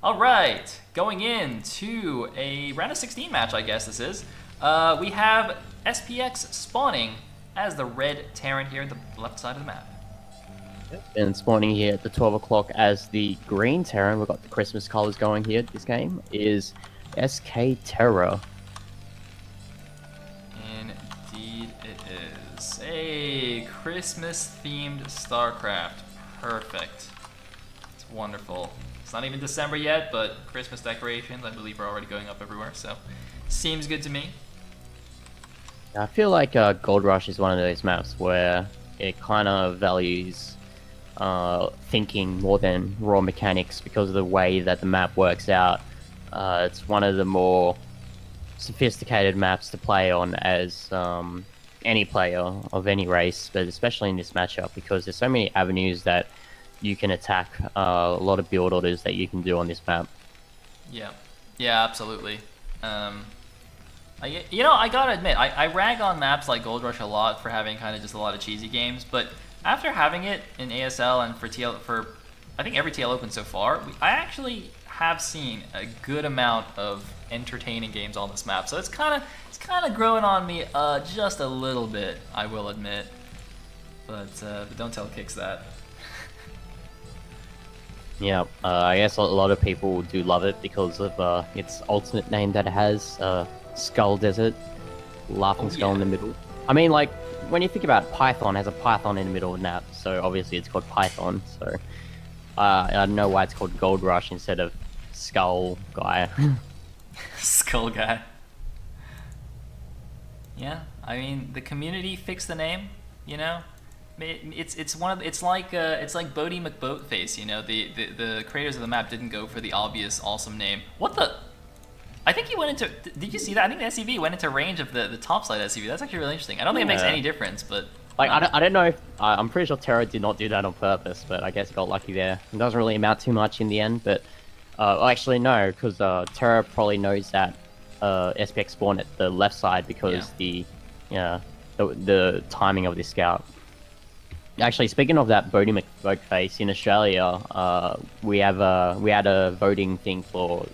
All right, going into a round of 16 match, I guess this is. We have SPX spawning as the red Terran here at the left side of the map. And spawning here at the 12 o'clock as the green Terran, we've got the Christmas colors going here. This game is SK Terror. Indeed it is. A Christmas-themed StarCraft. Perfect. It's wonderful. It's not even December yet, but Christmas decorations, I believe, are already going up everywhere, so seems good to me. I feel like Gold Rush is one of those maps where it kind of values thinking more than raw mechanics because of the way that the map works out. It's one of the more sophisticated maps to play on as any player of any race, but especially in this matchup because there's so many avenues that you can attack, a lot of build orders that you can do on this map. Yeah, absolutely. I gotta admit, I rag on maps like Gold Rush a lot for having kind of just a lot of cheesy games, but after having it in ASL and for I think every TL Open so far, I actually have seen a good amount of entertaining games on this map. So it's kind of growing on me just a little bit, I will admit. But don't tell Kix that. Yeah, I guess a lot of people do love it because of its alternate name that it has, Skull Desert, Laughing Skull in the middle. I mean, like, when you think about Python, it has a Python in the middle of the map, so obviously it's called Python, so I don't know why it's called Gold Rush instead of Skull Guy. Skull Guy. Yeah, I mean, the community fixed the name, you know? It's like Bodie McBoatface, you know. The creators of the map didn't go for the obvious awesome name. What the? I think he went into. Did you see that? I think the SCV went into range of the top side SCV. That's actually really interesting. I don't think it makes any difference, but like I don't know if I'm pretty sure Terra did not do that on purpose, but I guess he got lucky there. It doesn't really amount too much in the end, but actually no, because Terra probably knows that SPX spawned at the left side because the the timing of the scout. Actually, speaking of that Bodie McBoatface, in Australia, we had a voting thing for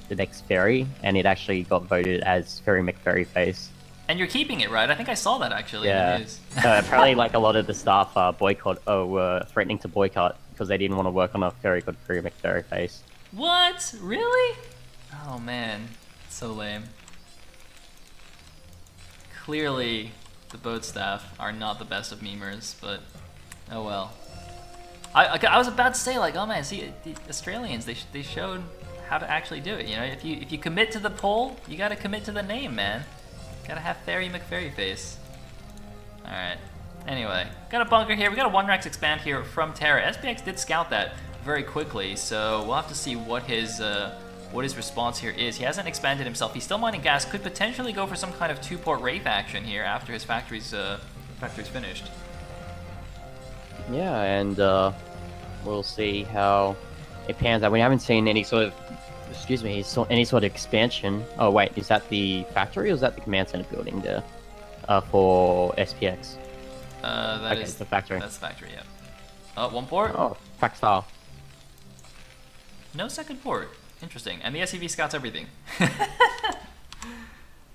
the next ferry, and it actually got voted as Ferry McFerryface. And you're keeping it, right? I think I saw that actually in the news. Apparently, like a lot of the staff were threatening to boycott because they didn't want to work on a ferry called Ferry McFerryface. What? Really? Oh man, so lame. Clearly, the boat staff are not the best of memers, but oh well. I was about to say, like, oh man, see, the Australians, they showed how to actually do it. You know, if you commit to the poll, you gotta commit to the name, man. Gotta have Ferry McFerryface. All right. Anyway, got a bunker here. We got a 1-Rex expand here from Terra. SPX did scout that very quickly, so we'll have to see what his response here is. He hasn't expanded himself. He's still mining gas. Could potentially go for some kind of 2-port Wraith action here after his factory's finished. Yeah, and we'll see how it pans out. We haven't seen any sort of, any sort of expansion. Oh wait, is that the factory or is that the command center building there for SPX? That is the factory. That's the factory, yeah. Oh, 1 port? Oh, Faxstar. No second port. Interesting. And the SCV scouts everything.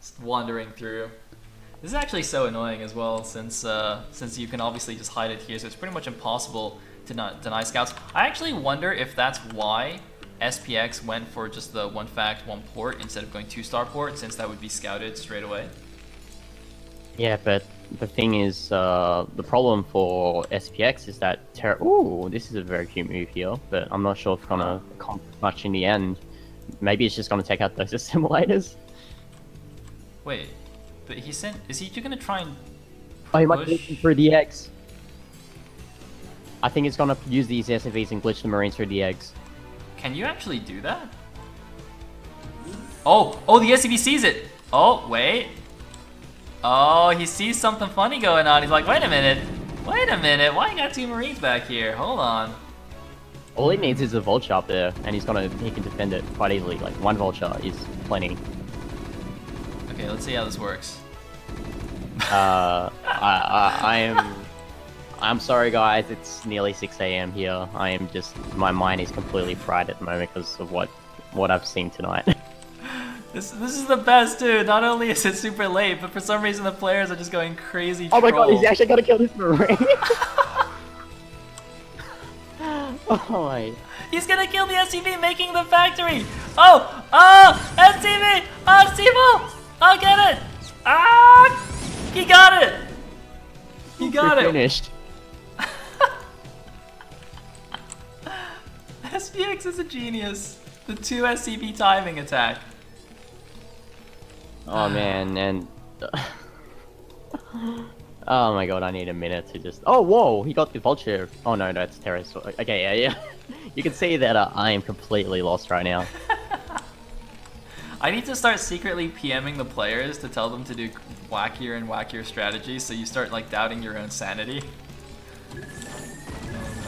Just wandering through. This is actually so annoying as well, since you can obviously just hide it here, so it's pretty much impossible to not deny scouts. I actually wonder if that's why SPX went for just the 1 fact, 1 port instead of going 2-star port, since that would be scouted straight away. Yeah, but the thing is, the problem for SPX is that Ooh, this is a very cute move here, but I'm not sure if it's gonna accomplish much in the end. Maybe it's just gonna take out those assimilators. Wait, but he sent. Is he gonna try and? Oh, he might be looking through the eggs. I think it's gonna use these SCVs and glitch the Marines through the eggs. Can you actually do that? Oh, the SCV sees it. Oh, wait. Oh, he sees something funny going on. He's like, wait a minute, why you got 2 Marines back here? Hold on. All he needs is a vulture up there, and he can defend it quite easily. Like 1 vulture is plenty. Okay, let's see how this works. I'm sorry guys, it's nearly 6 AM here. My mind is completely fried at the moment because of what what I've seen tonight. This is the best, dude. Not only is it super late, but for some reason the players are just going crazy. Oh my god, he's troll. actually gonna kill this Marine! Oh my... He's gonna kill the SCV, making the factory. Oh, oh, SCV, oh, Steve, oh, get it. Ah, he got it. He got We're it. finished. SPX is a genius. The 2 SCV timing attack. Oh man, and... Oh my god, I need a minute to just... Oh, whoa! He got the vulture! Oh no, that's terrorist. Okay, yeah. You can see that I am completely lost right now. I need to start secretly PMing the players to tell them to do wackier and wackier strategies, so you start like doubting your own sanity.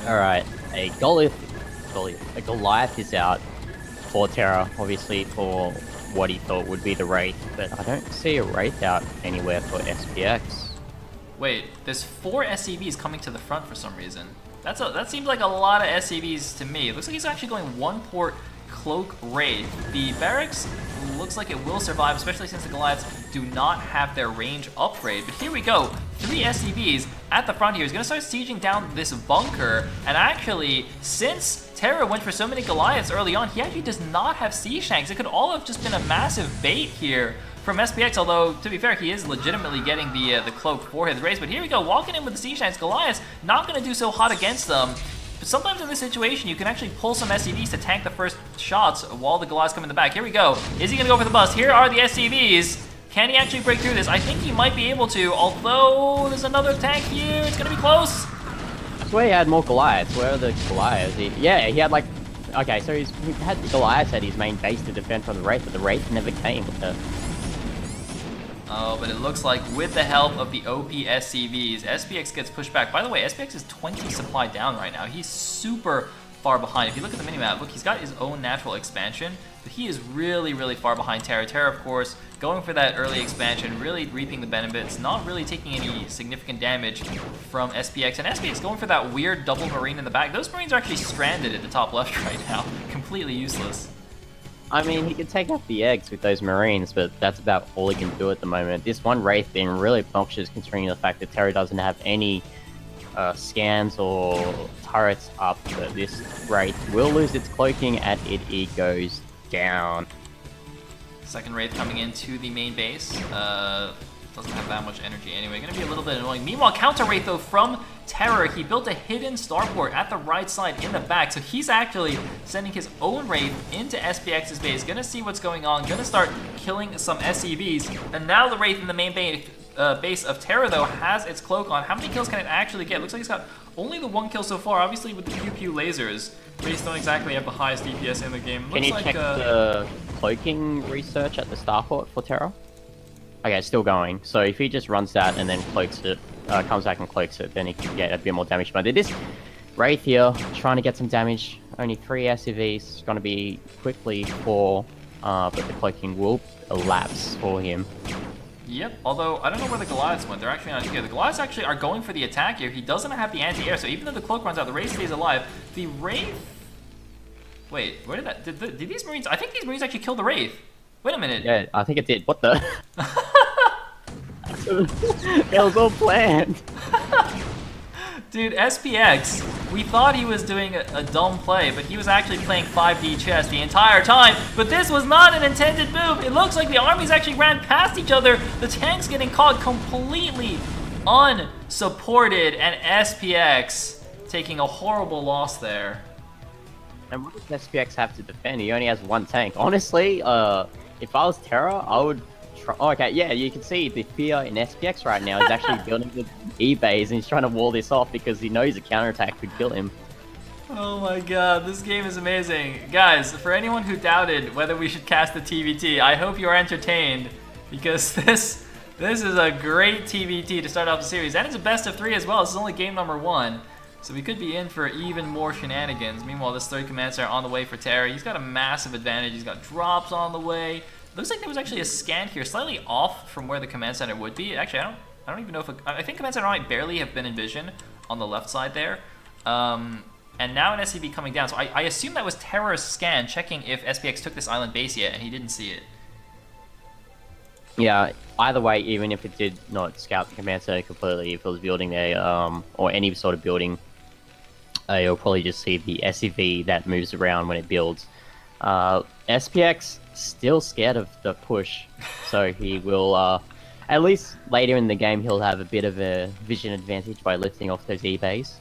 Alright, a Goliath is out for Terra, obviously for what he thought would be the Wraith, but I don't see a Wraith out anywhere for SPX. Wait, there's 4 SCVs coming to the front for some reason. That seems like a lot of SCVs to me. It looks like he's actually going 1 port Cloak Wraith. The barracks looks like it will survive, especially since the Goliaths do not have their range upgrade. But here we go, 3 SCVs at the front here. He's gonna start sieging down this bunker, and actually, since Terra went for so many Goliaths early on, he actually does not have Sea Shanks. It could all have just been a massive bait here from SPX, although, to be fair, he is legitimately getting the cloak for his race. But here we go, walking in with the Sea Shanks. Goliaths not going to do so hot against them. But sometimes in this situation, you can actually pull some SCVs to tank the first shots while the Goliaths come in the back. Here we go. Is he going to go for the bust? Here are the SCVs. Can he actually break through this? I think he might be able to, although there's another tank here. It's going to be close. I swear he had more Goliaths. Where are the Goliaths? Yeah, he had like... Okay, so he had the Goliaths at his main base to defend from the Wraith, but the Wraith never came with the... Oh, but it looks like with the help of the OP SCVs, SPX gets pushed back. By the way, SPX is 20 supply down right now. He's super far behind. If you look at the minimap, look, he's got his own natural expansion, but he is really, really far behind Terra. Terra, of course, going for that early expansion, really reaping the benefits, not really taking any significant damage from SPX. And SPX going for that weird double Marine in the back. Those Marines are actually stranded at the top left right now. Completely useless. I mean, he can take out the eggs with those Marines, but that's about all he can do at the moment. This one Wraith being really obnoxious considering the fact that Terra doesn't have any scans or turrets up, but this Wraith will lose its cloaking and it goes down. Second Wraith coming into the main base. Doesn't have that much energy anyway. Gonna be a little bit annoying. Meanwhile, counter Wraith though from Terra. He built a hidden starport at the right side in the back. So he's actually sending his own Wraith into SPX's base. Gonna see what's going on. Gonna start killing some SCVs. And now the Wraith in the main base of Terra though has its cloak on. How many kills can it actually get? Looks like he's got only the 1 kill so far. Obviously with the pew pew lasers. Wraiths don't exactly have the highest DPS in the game. Can you check the cloaking research at the starport for Terra? Okay, it's still going. So if he just runs that and then cloaks it, comes back and cloaks it, then he can get a bit more damage. But this Wraith here, trying to get some damage. Only 3 SCVs, going to be quickly 4, but the cloaking will elapse for him. Yep, although I don't know where the Goliaths went. They're actually not here. The Goliaths actually are going for the attack here. He doesn't have the anti-air, so even though the cloak runs out, the Wraith stays alive. The Wraith... Wait, where did that... Did these Marines... I think these Marines actually killed the Wraith. Wait a minute. Yeah, I think it did. What the? It was all planned. Dude, SPX, we thought he was doing a dumb play, but he was actually playing 5D chess the entire time. But this was not an intended move. It looks like the armies actually ran past each other. The tanks getting caught completely unsupported, and SPX taking a horrible loss there. And what does SPX have to defend? He only has 1 tank. Honestly, if I was Terra, I would try... Oh, okay, yeah, you can see the fear in SPX right now. He's actually building the E-base and he's trying to wall this off because he knows a counterattack could kill him. Oh my god, this game is amazing. Guys, for anyone who doubted whether we should cast the TVT, I hope you're entertained because this is a great TVT to start off the series. And it's a best of 3 as well. This is only game number 1. So we could be in for even more shenanigans. Meanwhile, this 3rd command center on the way for Terra. He's got a massive advantage. He's got drops on the way. Looks like there was actually a scan here, slightly off from where the command center would be. Actually, I don't even know if I think command center might barely have been in vision on the left side there. And and now an SCV coming down. So I assume that was Terra's scan checking if SPX took this island base yet, and he didn't see it. Yeah, either way, even if it did not scout the command center completely, if it was building a, or any sort of building, you'll probably just see the SCV that moves around when it builds. SPX still scared of the push, so he will, at least later in the game, he'll have a bit of a vision advantage by lifting off those E-bays.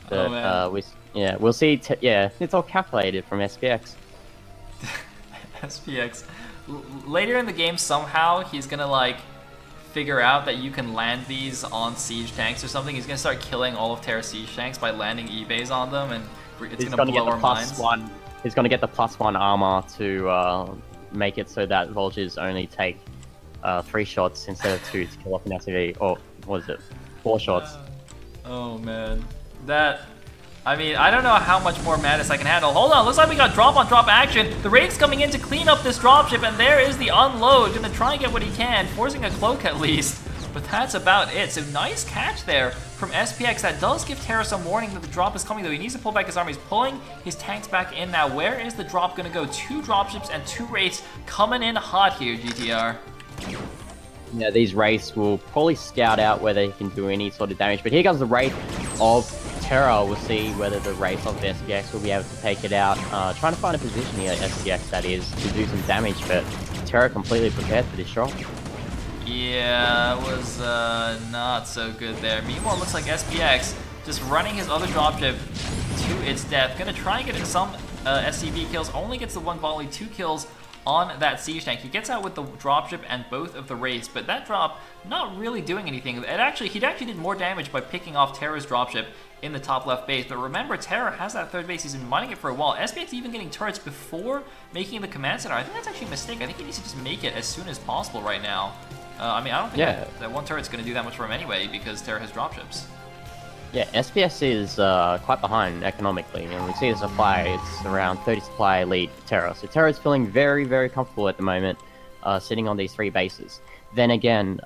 But, man. we'll see, yeah, it's all calculated from SPX. SPX. Later in the game, somehow he's gonna like figure out that you can land these on siege tanks or something. He's gonna start killing all of Terra's siege tanks by landing E-bays on them, and it's gonna blow our minds. He's gonna get the +1 armor to make it so that vultures only take 3 shots instead of 2 to kill off an SCV, or what is it, 4 shots. Oh man, that. I mean, I don't know how much more madness I can handle. Hold on, looks like we got drop-on-drop action. The Raid's coming in to clean up this dropship, and there is the unload. Gonna try and get what he can, forcing a cloak at least. But that's about it. So nice catch there from SPX. That does give Terra some warning that the drop is coming, though. He needs to pull back his army. He's pulling his tanks back in now. Where is the drop gonna go? 2 dropships and 2 Wraiths coming in hot here, GTR. Yeah, these Wraiths will probably scout out whether he can do any sort of damage. But here comes the Wraith of Terra. We'll see whether the Wraith of SPX will be able to take it out. Trying to find a position here, SPX that is, to do some damage, but Terra completely prepared for this drop. Yeah, it was not so good there. Meanwhile, it looks like SPX just running his other dropship to its death. Gonna try and get some SCV kills. Only gets the 1 volley, 2 kills on that siege tank. He gets out with the dropship and both of the Wraiths, but that drop not really doing anything. He actually did more damage by picking off Terra's dropship in the top left base. But remember, Terra has that 3rd base. He's been mining it for a while. SPX even getting turrets before making the command center. I think that's actually a mistake. I think he needs to just make it as soon as possible right now. I mean, I don't think that 1 turret's going to do that much for him anyway because Terra has dropships. Yeah, SPS is quite behind economically, and we see the supply, it's around 30 supply lead for Terra. So Terra is feeling very, very comfortable at the moment, sitting on these 3 bases. Then again,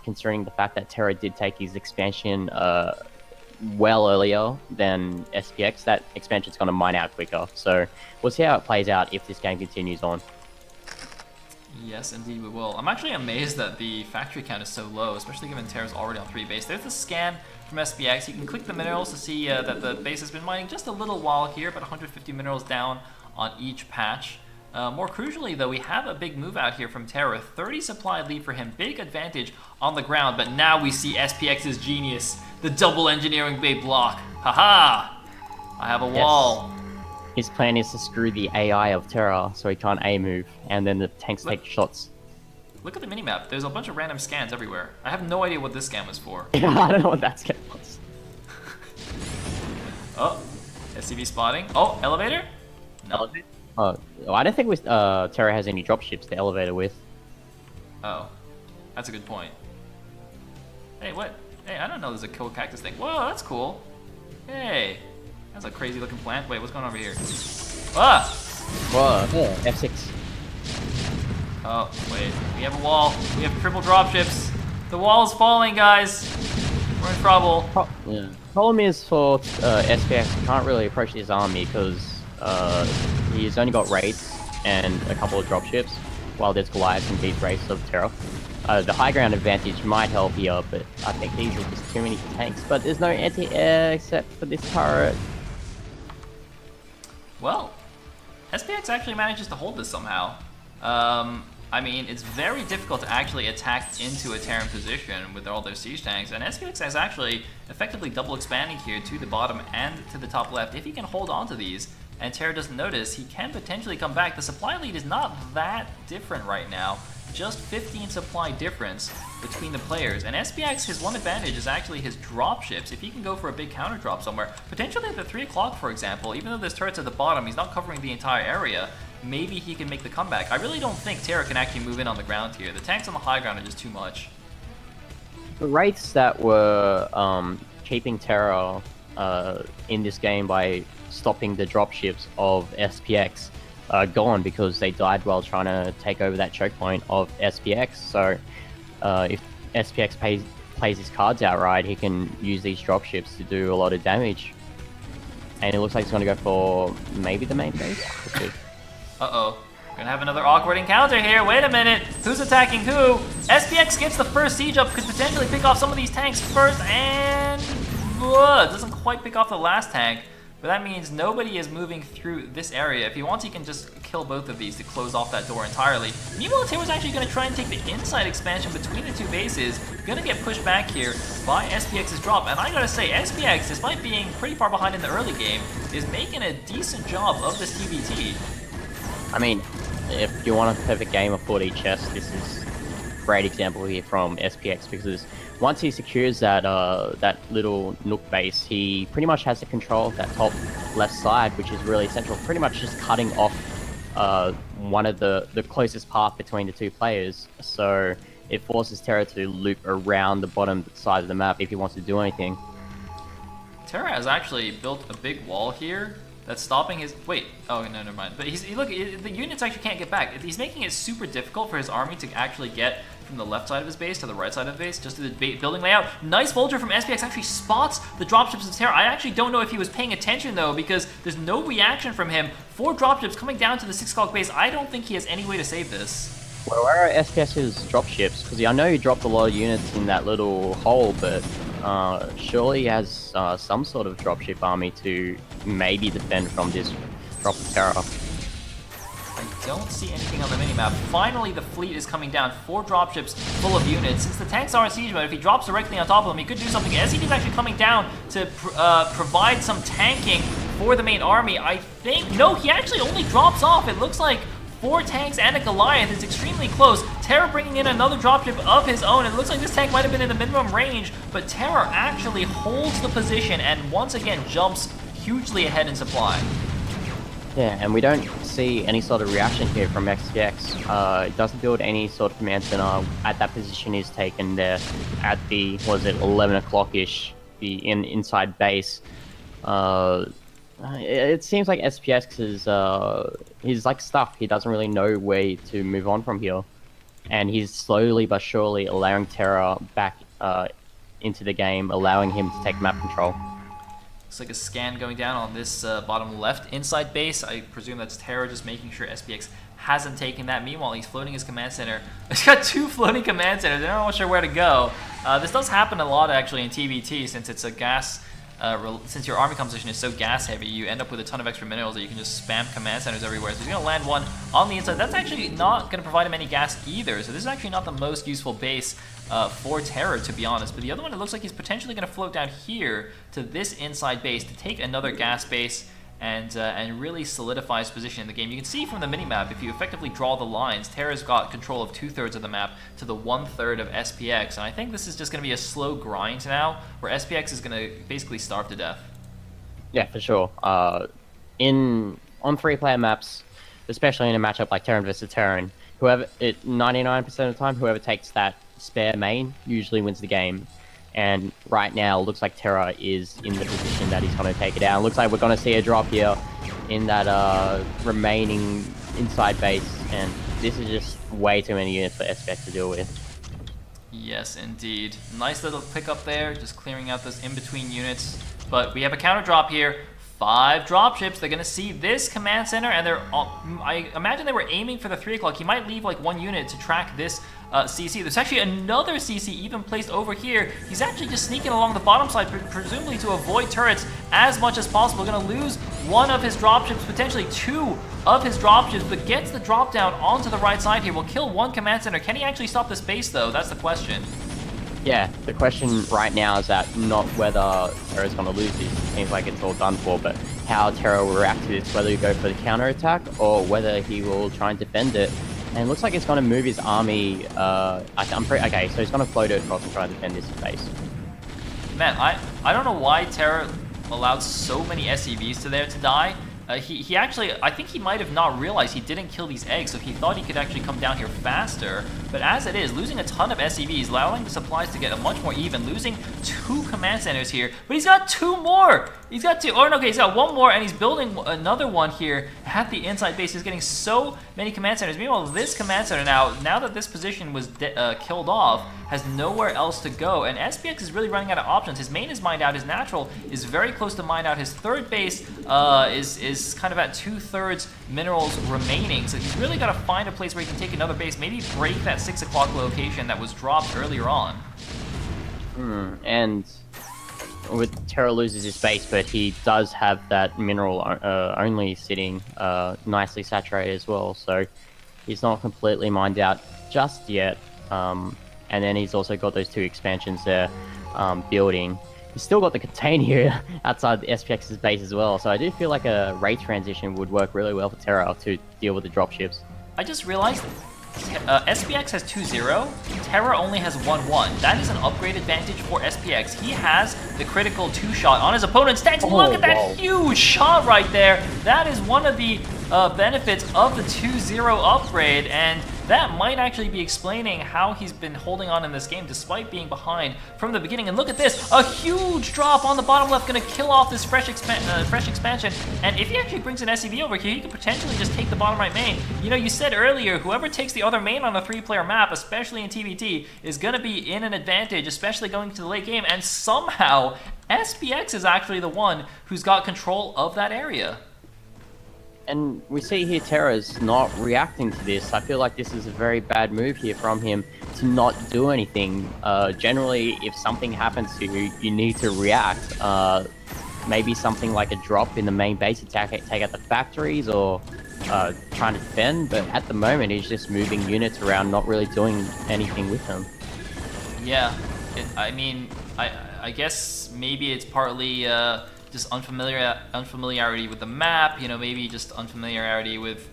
considering the fact that Terra did take his expansion well earlier than SPX, that expansion's going to mine out quicker. So we'll see how it plays out if this game continues on. Yes, indeed we will. I'm actually amazed that the factory count is so low, especially given Terra's already on 3 base. There's the scan from SPX. You can click the minerals to see that the base has been mining just a little while here, about 150 minerals down on each patch. More crucially, though, we have a big move out here from Terra. 30 supply lead for him, big advantage on the ground, but now we see SPX's genius, the double engineering bay block. Haha! I have a wall. His plan is to screw the AI of Terra so he can't A-move, and then the tanks take shots. Look at the minimap. There's a bunch of random scans everywhere. I have no idea what this scan was for. I don't know what that scan was. Oh, SCV spotting. Oh, elevator? No. I don't think Terra has any dropships to elevator with. Oh, that's a good point. Hey, what? Hey, I don't know there's a cool cactus thing. Whoa, that's cool. Hey, that's a crazy looking plant. Wait, what's going on over here? Ah! Whoa, F6. Oh, wait. We have a wall. We have triple dropships. The wall is falling, guys. We're in trouble. Problem is for SPX, he can't really approach his army because he's only got Wraiths and a couple of dropships, while there's Goliaths and deep Wraiths of Terra. The high ground advantage might help here, but I think these are just too many tanks. But there's no anti-air except for this turret. Well, SPX actually manages to hold this somehow. I mean, it's very difficult to actually attack into a Terran position with all their siege tanks, and SPX is actually effectively double expanding here to the bottom and to the top left. If he can hold on to these, and Terra doesn't notice, he can potentially come back. The supply lead is not that different right now. Just 15 supply difference between the players. And SPX, his one advantage is actually his dropships. If he can go for a big counter drop somewhere, potentially at the 3 o'clock, for example, even though there's turrets at the bottom, he's not covering the entire area, maybe he can make the comeback. I really don't think Terra can actually move in on the ground here. The tanks on the high ground are just too much. The Wraiths that were keeping Terra in this game by stopping the dropships of SPX gone because they died while trying to take over that choke point of SPX. So if SPX plays his cards outright, he can use these dropships to do a lot of damage. And it looks like he's going to go for maybe the main base. We'll see. Uh-oh. Gonna have another awkward encounter here. Wait a minute. Who's attacking who? SPX gets the first siege up, could potentially pick off some of these tanks first, and doesn't quite pick off the last tank. But that means nobody is moving through this area. If he wants, he can just kill both of these to close off that door entirely. Meanwhile, Terra's actually going to try and take the inside expansion between the two bases. Gonna get pushed back here by SPX's drop. And I gotta say, SPX, despite being pretty far behind in the early game, is making a decent job of this TVT. I mean, if you want a perfect game of 4D chess, this is a great example here from SPX, because once he secures that that little nook base, he pretty much has the control of that top left side, which is really essential, pretty much just cutting off one of the closest path between the two players. So it forces Terra to loop around the bottom side of the map if he wants to do anything. Terra has actually built a big wall here that's stopping his... Wait. Oh, no, never mind. But look, the units actually can't get back. He's making it super difficult for his army to actually get from the left side of his base to the right side of the base, just to the building layout. Nice Vulture from SPX actually spots the dropships of Terra. I actually don't know if he was paying attention, though, because there's no reaction from him. 4 dropships coming down to the 6 o'clock base. I don't think he has any way to save this. Well, where are SPX's dropships? Because I know he dropped a lot of units in that little hole, but surely he has some sort of dropship army to maybe defend from this drop of Terra. I don't see anything on the minimap. Finally, the fleet is coming down. 4 dropships full of units. Since the tanks are in siege mode, if he drops directly on top of them, he could do something. SCV is actually coming down to provide some tanking for the main army. I think... No, he actually only drops off. It looks like 4 tanks and a Goliath. Is extremely close. Terra bringing in another dropship of his own. It looks like this tank might have been in the minimum range, but Terra actually holds the position and once again jumps hugely ahead in supply. Yeah, and we don't see any sort of reaction here from XPX. It doesn't build any sort of command center at that position he's taken there at the, was it 11 o'clock-ish, the inside base. It seems like SPX is, he's like stuck. He doesn't really know where to move on from here. And he's slowly but surely allowing Terra back into the game, allowing him to take map control. Looks like a scan going down on this bottom left inside base. I presume that's Terra just making sure SPX hasn't taken that. Meanwhile, he's floating his command center. He's got 2 floating command centers. They're not sure where to go. This does happen a lot actually in TVT, since it's a gas... since your army composition is so gas heavy, you end up with a ton of extra minerals that you can just spam command centers everywhere. So he's going to land one on the inside. That's actually not going to provide him any gas either. So this is actually not the most useful base for Terra, to be honest. But the other one, it looks like he's potentially going to float down here to this inside base to take another gas base and really solidify his position in the game. You can see from the minimap, if you effectively draw the lines, Terra's got control of 2/3 of the map to the 1/3 of SPX. And I think this is just going to be a slow grind now, where SPX is going to basically starve to death. Yeah, for sure. On 3-player maps, especially in a matchup like Terran versus Terran, 99% of the time, whoever takes that spare main usually wins the game. And right now, it looks like Terra is in the position that he's going to take it out. It looks like we're going to see a drop here in that remaining inside base, and this is just way too many units for SPX to deal with. Yes, indeed. Nice little pickup there, just clearing out those in-between units. But we have a counter drop here. 5 dropships. They're going to see this command center, and I imagine they were aiming for the 3 o'clock. He might leave like 1 unit to track this CC. There's actually another CC even placed over here. He's actually just sneaking along the bottom side, presumably to avoid turrets as much as possible. Going to lose 1 of his dropships, potentially 2 of his dropships, but gets the drop down onto the right side here. Will kill 1 command center. Can he actually stop this base, though? That's the question. Yeah, the question right now is that not whether Terra's going to lose this, it seems like it's all done for, but how Terra will react to this, whether he go for the counter-attack or whether he will try and defend it. And it looks like it's going to move his army, okay, so he's going to float it across and try and defend this base. Man, I don't know why Terra allowed so many SCVs to die. He actually, I think he might have not realized he didn't kill these eggs, so he thought he could actually come down here faster. But as it is, losing a ton of SCVs, allowing the supplies to get a much more even, losing 2 command centers here, but he's got 2 more! He's got 2, or no, okay, he's got 1 more, and he's building another one here at the inside base. He's getting so many command centers. Meanwhile, this command center now that this position was killed off, has nowhere else to go, and SPX is really running out of options. His main is mined out, his natural is very close to mined out, his third base is kind of at 2/3 minerals remaining, so he's really got to find a place where he can take another base, maybe break that 6 o'clock location that was dropped earlier on. And with Terra loses his base, but he does have that mineral only sitting nicely saturated as well, so he's not completely mined out just yet. And then he's also got those 2 expansions there building. He's still got the contain here outside the SPX's base as well, so I do feel like a raid transition would work really well for Terra to deal with the dropships. I just realized SPX has 2-0, Terra only has 1-1. That is an upgrade advantage for SPX. He has the critical 2-shot on his opponent's tanks. Look at that huge shot right there. That is one of the benefits of the 2-0 upgrade, and that might actually be explaining how he's been holding on in this game despite being behind from the beginning. And look at this, a huge drop on the bottom left, going to kill off this fresh expansion. And if he actually brings an SCV over here, he could potentially just take the bottom right main. You know, you said earlier, whoever takes the other main on a 3-player map, especially in TBT, is going to be in an advantage, especially going to the late game. And somehow, SPX is actually the one who's got control of that area. And we see here Terra's not reacting to this. I feel like this is a very bad move here from him to not do anything. Generally, if something happens to you, you need to react. Maybe something like a drop in the main base attack, take out the factories, or trying to defend. But at the moment, he's just moving units around, not really doing anything with them. Yeah, I mean, I guess maybe it's partly just unfamiliarity with the map, you know, maybe just unfamiliarity with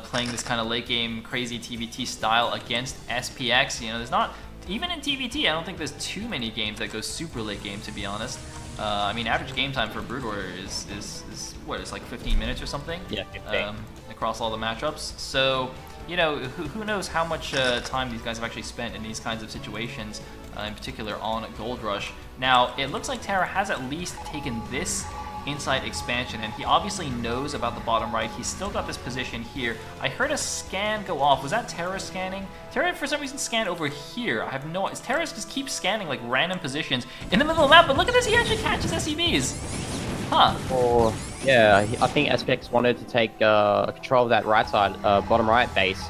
playing this kind of late game crazy TBT style against SPX. You know, there's not, even in TBT, I don't think there's too many games that go super late game, to be honest. I mean, average game time for Brood Warrior is what, it's like 15 minutes or something? Yeah, 15. Across all the matchups. So, you know, who knows how much time these guys have actually spent in these kinds of situations, in particular on Gold Rush. Now, it looks like Terra has at least taken this inside expansion, and he obviously knows about the bottom right. He's still got this position here. I heard a scan go off. Was that Terra scanning? Terra, for some reason, scanned over here. I have no... Terra just keeps scanning, like, random positions in the middle of the map, but look at this, he actually catches SCVs. Huh. Or, yeah, I think SPX wanted to take control of that right side, bottom right base,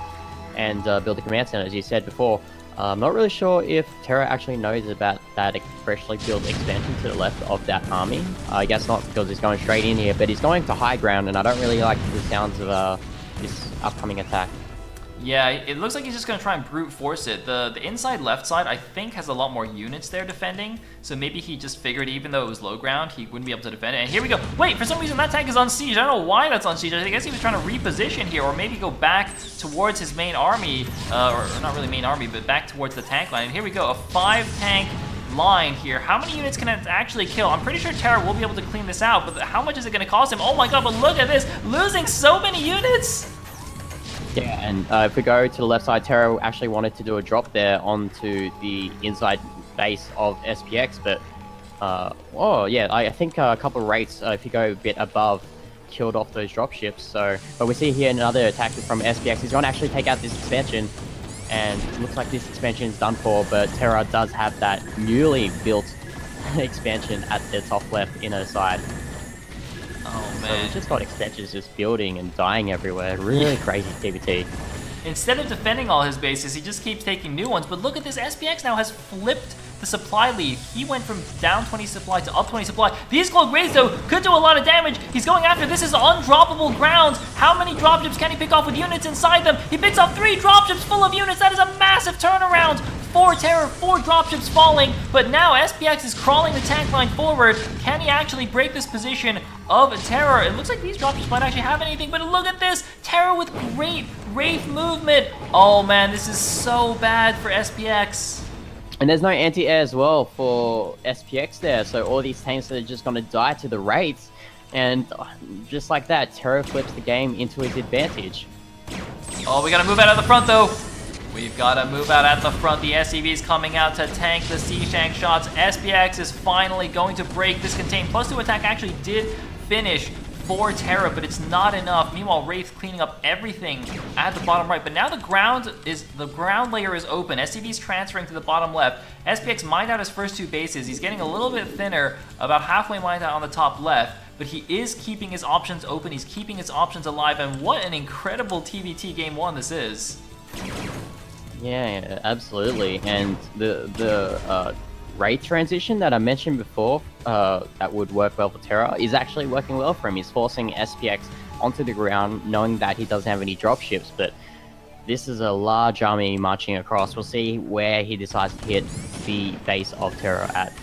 and build the command center, as you said before. I'm not really sure if Terra actually knows about that freshly built expansion to the left of that army. I guess not, because he's going straight in here, but he's going to high ground, and I don't really like the sounds of this upcoming attack. Yeah, it looks like he's just going to try and brute force it. The inside left side, I think, has a lot more units there defending, so maybe he just figured even though it was low ground, he wouldn't be able to defend it. And here we go. Wait, for some reason that tank is on siege. I don't know why that's on siege. I guess he was trying to reposition here, or maybe go back towards his main army, or not really main army, but back towards the tank line. And here we go, a 5-tank line here. How many units can it actually kill? I'm pretty sure Terra will be able to clean this out, but how much is it going to cost him? Oh my god, but look at this! Losing so many units! Yeah, and if we go to the left side, Terra actually wanted to do a drop there onto the inside base of SPX, but oh yeah, I think a couple of rates, if you go a bit above, killed off those dropships. So, but we see here another attack from SPX. He's going to actually take out this expansion, and it looks like this expansion is done for, but Terra does have that newly built expansion at the top left inner side. Oh So man. we've just got extensions just building and dying everywhere. Really crazy TBT. Instead of defending all his bases, he just keeps taking new ones. But look at this, SPX now has flipped the supply lead. He went from down 20 supply to up 20 supply. These cloak raids, though, could do a lot of damage. He's going after, this is undroppable ground. How many dropships can he pick off with units inside them? He picks off 3 dropships full of units. That is a massive turnaround. 4 Terror, 4 dropships falling, but now SPX is crawling the tank line forward. Can he actually break this position of Terror? It looks like these dropships might actually have anything, but look at this! Terror with great Wraith movement! Oh man, this is so bad for SPX. And there's no anti-air as well for SPX there, so all these tanks are just going to die to the raids. And just like that, Terra flips the game into his advantage. Oh, we gotta move out at the front though. We've gotta move out at the front. The SCV's coming out to tank the Sea-Shank shots. SPX is finally going to break this contain. +2 attack actually did finish for Terra, but it's not enough. Meanwhile, Wraith cleaning up everything at the bottom right. But now the ground layer is open. SCV's transferring to the bottom left. SPX mined out his first 2 bases. He's getting a little bit thinner, about halfway mined out on the top left. But he is keeping his options open. He's keeping his options alive. And what an incredible TVT Game 1 this is. Yeah, absolutely. And the Wraith transition that I mentioned before, that would work well for Terra, is actually working well for him. He's forcing SPX onto the ground, knowing that he doesn't have any dropships, but this is a large army marching across. We'll see where he decides to hit the base of Terra at.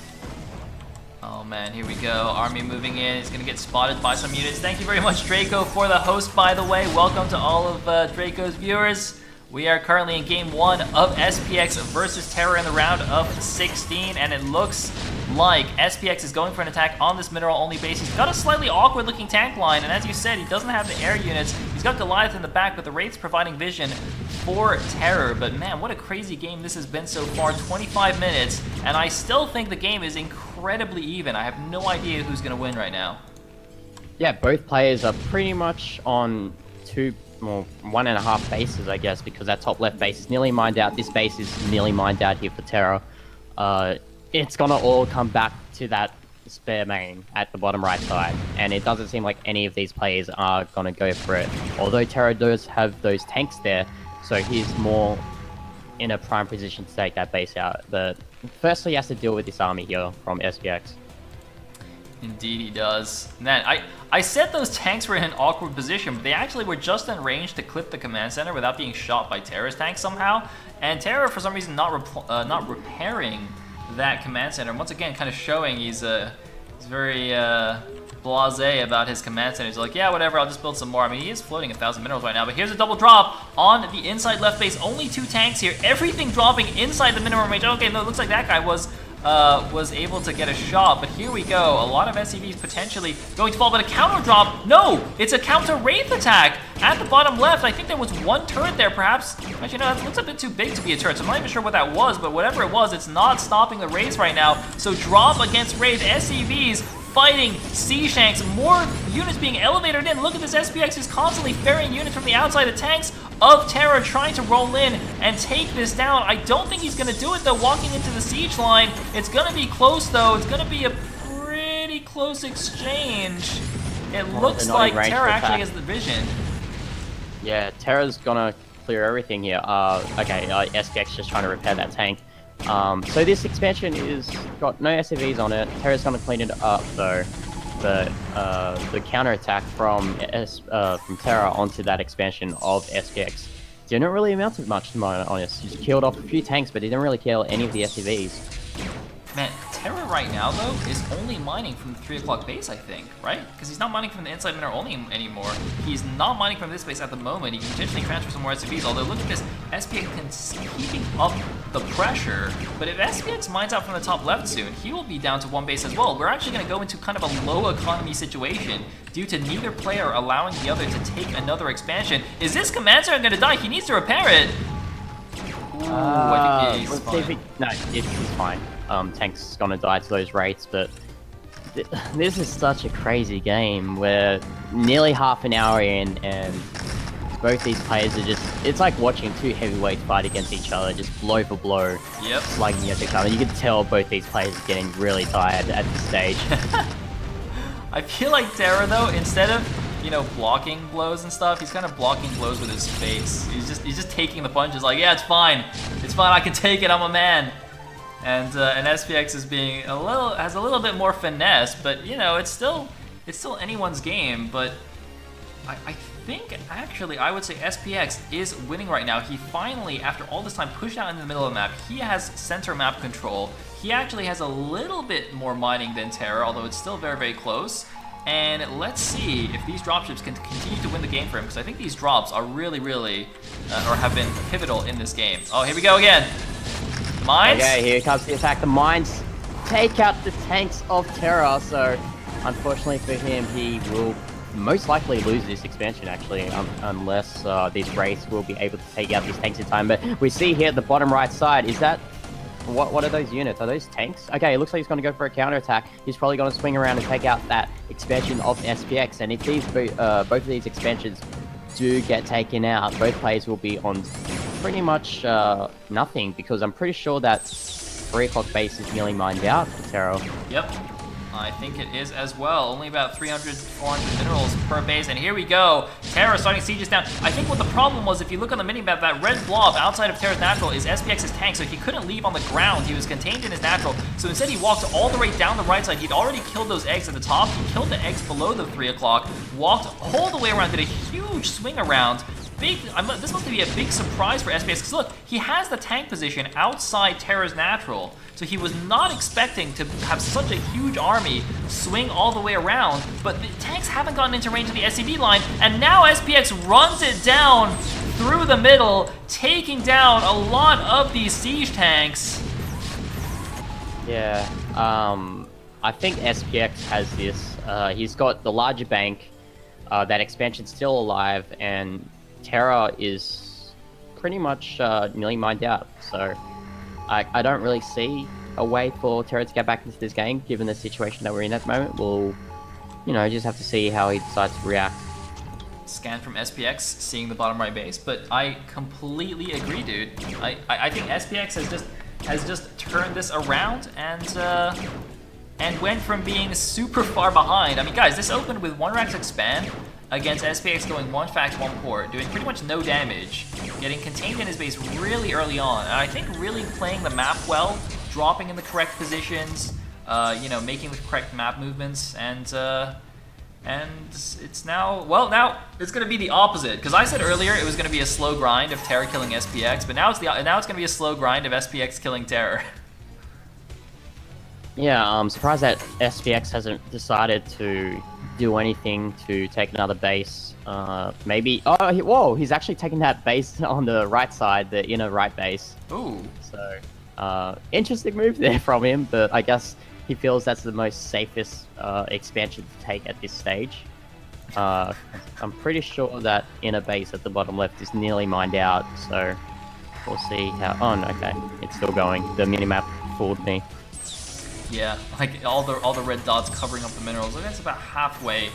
Oh man, here we go. Army moving in. He's gonna get spotted by some units. Thank you very much, Draco, for the host, by the way. Welcome to all of Draco's viewers. We are currently in Game 1 of SPX versus Terra in the round of 16, and it looks like SPX is going for an attack on this mineral-only base. He's got a slightly awkward-looking tank line, and as you said, he doesn't have the air units. He's got Goliath in the back, but the Wraith's providing vision for Terror. But man, what a crazy game this has been so far. 25 minutes, and I still think the game is incredibly even. I have no idea who's going to win right now. Yeah, both players are pretty much on 1.5 bases, I guess, because that top left base is nearly mined out. This base is nearly mined out here for Terra. It's gonna all come back to that spare main at the bottom right side, and it doesn't seem like any of these players are gonna go for it. Although Terra does have those tanks there, so he's more in a prime position to take that base out. But firstly, he has to deal with this army here from SPX. Indeed he does. Man, I said those tanks were in an awkward position, but they actually were just in range to clip the command center without being shot by Terra's tank somehow. And Terra, for some reason, not repairing that command center. Once again, kind of showing he's very blasé about his command center. He's like, yeah, whatever, I'll just build some more. I mean, he is floating 1,000 minerals right now, but here's a double drop on the inside left base. Only 2 tanks here. Everything dropping inside the minimum range. Okay, no, it looks like that guy was able to get a shot, but here we go. A lot of SCVs potentially going to fall, but a counter drop. No, it's a counter Wraith attack at the bottom left. I think there was 1 turret there, perhaps. Actually, no, that looks a bit too big to be a turret, so I'm not even sure what that was, but whatever it was, it's not stopping the Wraiths right now. So drop against Wraith, SCVs fighting Sea-Shanks, more units being elevated in. Look at this, SPX is constantly ferrying units from the outside. The tanks of Terra trying to roll in and take this down. I don't think he's gonna do it though, walking into the siege line. It's gonna be close though. It's gonna be a pretty close exchange. It looks like Terra actually has the vision. Yeah, Terra's gonna clear everything here. Okay, SPX just trying to repair that tank. So this expansion is got no SCVs on it. Terra's gonna clean it up though. But the counterattack from Terra onto that expansion of SPX didn't really amount to much, to be honest. He just killed off a few tanks, but he didn't really kill any of the SCVs. Man, Terra right now, though, is only mining from the 3 o'clock base, I think, right? Because he's not mining from the inside mineral only anymore. He's not mining from this base at the moment. He can potentially transfer some more SCVs, although look at this. SPX keeping up the pressure, but if SPX mines out from the top left soon, he will be down to 1 base as well. We're actually going to go into kind of a low economy situation due to neither player allowing the other to take another expansion. Is this command center going to die? He needs to repair it. Ooh, I think he's fine. No, he's fine. Tank's gonna die to those Wraiths, but this is such a crazy game where nearly half an hour in and both these players are it's like watching 2 heavyweights fight against each other, just blow for blow. Yep. Slugging at each other. You can tell both these players are getting really tired at this stage. I feel like Terra though, instead of, you know, blocking blows and stuff, he's kind of blocking blows with his face. He's just taking the punches like, yeah, it's fine, I can take it, I'm a man. And SPX is being has a little bit more finesse, but you know, it's still anyone's game. But I think actually I would say SPX is winning right now. He finally, after all this time, pushed out into the middle of the map. He has center map control. He actually has a little bit more mining than Terra, although it's still very, very close. And let's see if these dropships can continue to win the game for him, because I think these drops are really, really, or have been pivotal in this game. Oh, here we go again. Mines? Okay, here comes the attack. The mines take out the tanks of Terra, so unfortunately for him, he will most likely lose this expansion, actually, unless these Wraiths will be able to take out these tanks in time. But we see here at the bottom right side, is that... What are those units? Are those tanks? Okay, it looks like he's going to go for a counterattack. He's probably going to swing around and take out that expansion of SPX. And if these both of these expansions do get taken out, both players will be on pretty much nothing, because I'm pretty sure that 3 o'clock base is nearly mined out for Terra. Yep. I think it is as well. Only about 300, 400 minerals per base. And here we go. Terra starting sieges down. I think what the problem was, if you look on the minimap, that red blob outside of Terra's natural is SPX's tank, so he couldn't leave on the ground. He was contained in his natural. So instead he walked all the way down the right side. He'd already killed those eggs at the top. He killed the eggs below the 3 o'clock, walked all the way around, did a huge swing around. This must be a big surprise for SPS, because look, he has the tank position outside Terra's natural, so he was not expecting to have such a huge army swing all the way around, but the tanks haven't gotten into range of the SCV line, and now SPX runs it down through the middle, taking down a lot of these siege tanks. Yeah, I think SPX has this. He's got the larger bank, that expansion's still alive, and Terra is pretty much nearly mined out, so I don't really see a way for Terra to get back into this game, given the situation that we're in at the moment. We'll, just have to see how he decides to react. Scan from SPX, seeing the bottom right base, but I completely agree, dude. I think SPX has just turned this around and went from being super far behind. I mean, guys, this opened with 1 Rax expand against SPX going 1 fact, 1 port, doing pretty much no damage, getting contained in his base really early on, and I think really playing the map well, dropping in the correct positions, making the correct map movements, and it's now, well, now it's going to be the opposite, because I said earlier it was going to be a slow grind of Terra killing SPX, but now it's going to be a slow grind of SPX killing Terra. Yeah, I'm surprised that SPX hasn't decided to do anything to take another base. Maybe... Oh, whoa! He's actually taking that base on the right side, the inner right base. Ooh. So, interesting move there from him, but I guess he feels that's the most safest expansion to take at this stage. I'm pretty sure that inner base at the bottom left is nearly mined out, so we'll see how... Oh, no, okay. It's still going. The minimap fooled me. Yeah, like all the red dots covering up the minerals. Look, that's about halfway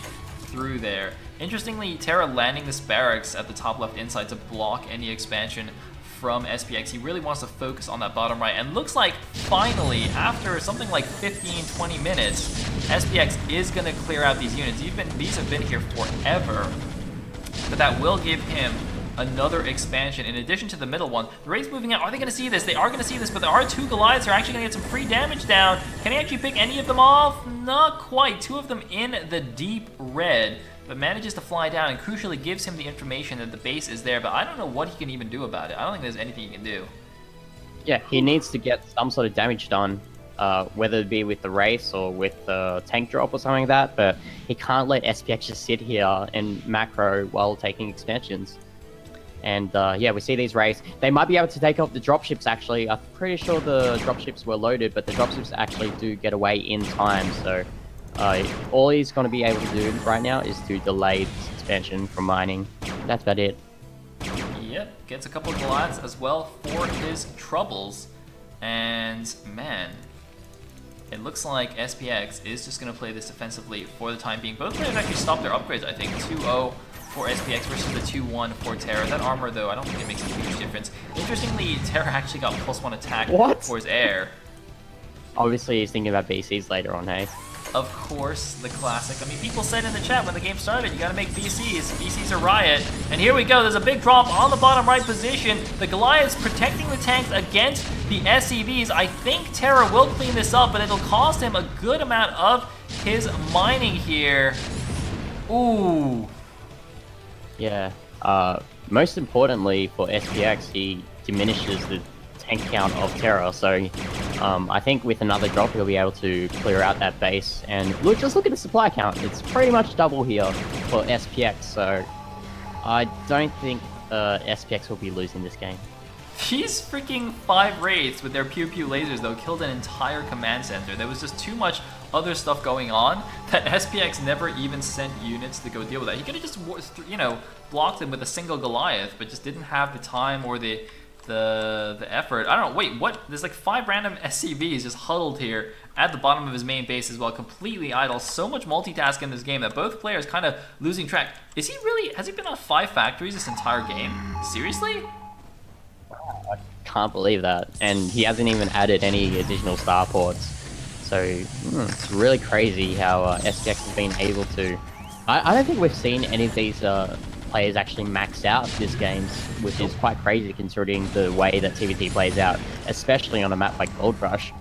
through there. Interestingly, Terra landing this barracks at the top left inside to block any expansion from SPX. He really wants to focus on that bottom right, and looks like finally, after something like 15-20 minutes, SPX is going to clear out these units. These have been here forever, but that will give him another expansion in addition to the middle one. The Wraiths moving out. Are they going to see this? They are going to see this, but there are 2 Goliaths who are actually going to get some free damage down. Can he actually pick any of them off? Not quite. 2 of them in the deep red, but manages to fly down and crucially gives him the information that the base is there, but I don't know what he can even do about it. I don't think there's anything he can do. Yeah, he needs to get some sort of damage done, whether it be with the race or with the tank drop or something like that, but he can't let SPX just sit here and macro while taking expansions. And yeah, we see these Wraiths. They might be able to take off the dropships, actually. I'm pretty sure the dropships were loaded, but the dropships actually do get away in time. So all he's going to be able to do right now is to delay this expansion from mining. That's about it. Yep, gets a couple of Goliaths as well for his troubles. And man, it looks like SPX is just going to play this defensively for the time being. Both players actually stopped their upgrades, I think. 2-0 for SPX versus the 2-1 for Terra. That armor, though, I don't think it makes a huge difference. Interestingly, Terra actually got +1 attack for his air. Obviously, he's thinking about BCs later on, hey? Of course, the classic. I mean, people said in the chat when the game started, you gotta make BCs. BCs are riot. And here we go. There's a big drop on the bottom right position. The Goliaths protecting the tanks against the SCVs. I think Terra will clean this up, but it'll cost him a good amount of his mining here. Ooh. Yeah. Most importantly for SPX, he diminishes the tank count of Terra, so I think with another drop he'll be able to clear out that base. And just look at the supply count, it's pretty much double here for SPX, so I don't think SPX will be losing this game. These freaking 5 Wraiths with their pew pew lasers, though, killed an entire command center. There was just too much other stuff going on that SPX never even sent units to go deal with that. He could have just, blocked him with a single Goliath, but just didn't have the time or the effort. I don't know. Wait, what? There's like 5 random SCVs just huddled here at the bottom of his main base as well, completely idle. So much multitasking in this game that both players kind of losing track. Is he really? Has he been on 5 factories this entire game? Seriously? Can't believe that. And he hasn't even added any additional starports. So it's really crazy how SPX has been able to. I don't think we've seen any of these players actually max out this game, which is quite crazy considering the way that TVT plays out, especially on a map like Gold Rush.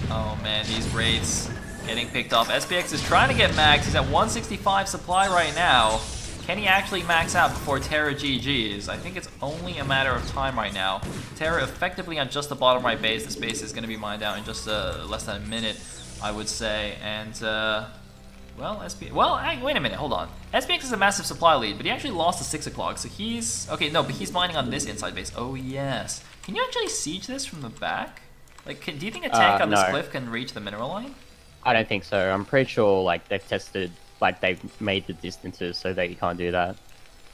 Oh man, these raids getting picked off. SPX is trying to get max. He's at 165 supply right now. Can he actually max out before Terra GG's? I think it's only a matter of time right now. Terra effectively on just the bottom right base. This base is going to be mined out in just less than a minute, I would say. And, well, wait a minute, hold on. SPX is a massive supply lead, but he actually lost to 6 o'clock, so he's... Okay, no, but he's mining on this inside base. Oh, yes. Can you actually siege this from the back? Like, do you think a tank on this cliff can reach the mineral line? I don't think so. I'm pretty sure, like, they've tested... Like, they've made the distances so that you can't do that.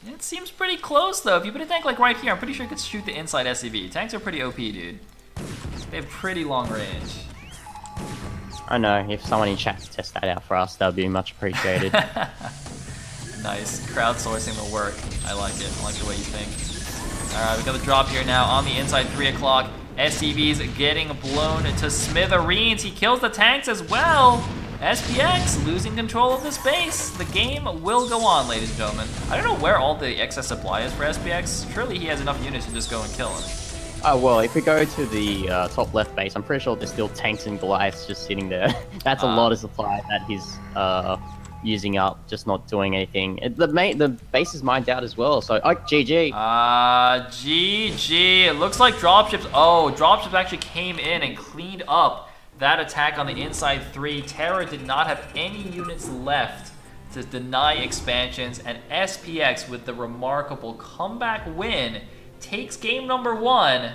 It seems pretty close, though. If you put a tank, like, right here, I'm pretty sure it could shoot the inside SCV. Tanks are pretty OP, dude. They have pretty long range. I know. If someone in chat could test that out for us, that would be much appreciated. Nice. Crowdsourcing the work. I like it. I like the way you think. Alright, we got the drop here now on the inside 3 o'clock. SCV's getting blown to smithereens. He kills the tanks as well. SPX losing control of this base. The game will go on, ladies and gentlemen. I don't know where all the excess supply is for SPX. Surely he has enough units to just go and kill him. Oh, well, if we go to the top left base, I'm pretty sure there's still tanks and Goliaths just sitting there. That's a lot of supply that he's using up, just not doing anything. The base is mined out as well, so, GG. GG. It looks like dropships. Oh, dropships actually came in and cleaned up that attack on the inside 3. Terra did not have any units left to deny expansions, and SPX with the remarkable comeback win takes game number 1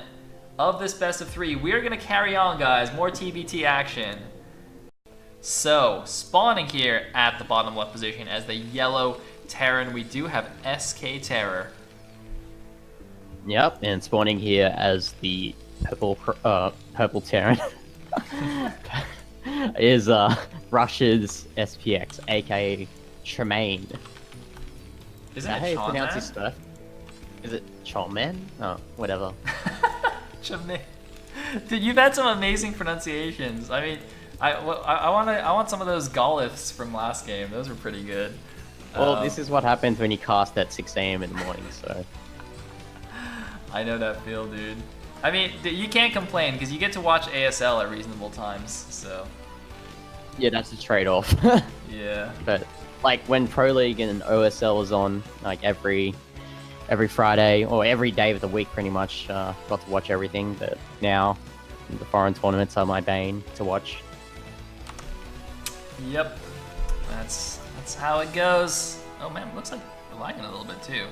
of this best of 3. We're gonna carry on, guys. More TVT action. So, spawning here at the bottom left position as the yellow Terran, we do have SK Terror. Yep, and spawning here as the purple Terran is Russia's SPX, aka Tremaine. Isn't that it how you Chonman? pronounce his stuff? Is it Chonman? Oh, whatever. Tremaine. Dude, you've had some amazing pronunciations. I mean, I want some of those Goliths from last game. Those were pretty good. Well, this is what happens when you cast at 6 AM in the morning, so... I know that feel, dude. I mean, you can't complain, because you get to watch ASL at reasonable times, so... Yeah, that's a trade-off. Yeah. But, like, when Pro League and OSL was on, like, every Friday, or every day of the week, pretty much, got to watch everything, but now, the foreign tournaments are my bane to watch. Yep. That's how it goes. Oh man, looks like we're lagging a little bit too.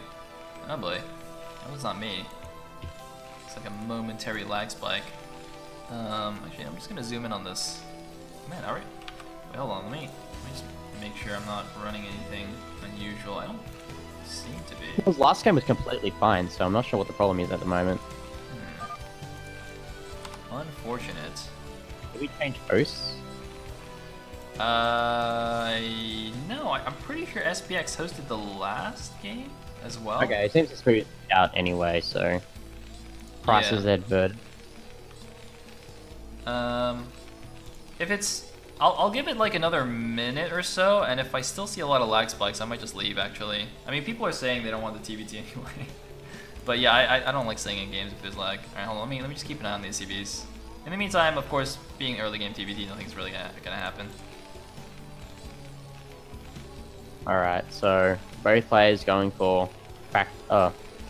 Oh boy. That was not me. It's like a momentary lag spike. Actually, I'm just gonna zoom in on this. Man, alright. Wait, hold on, let me just make sure I'm not running anything unusual. I don't seem to be. Because last game was completely fine, so I'm not sure what the problem is at the moment. Unfortunate. Did we change hosts? No, I'm pretty sure SPX hosted the last game as well. Okay, it seems to screw out anyway, so... Prices advert. If it's... I'll give it like another minute or so, and if I still see a lot of lag spikes, I might just leave, actually. I mean, people are saying they don't want the TVT anyway. But yeah, I don't like staying in games if there's lag. Alright, hold on, let me just keep an eye on these CVs. In the meantime, of course, being early game TVT, nothing's really gonna happen. Alright, so both players going for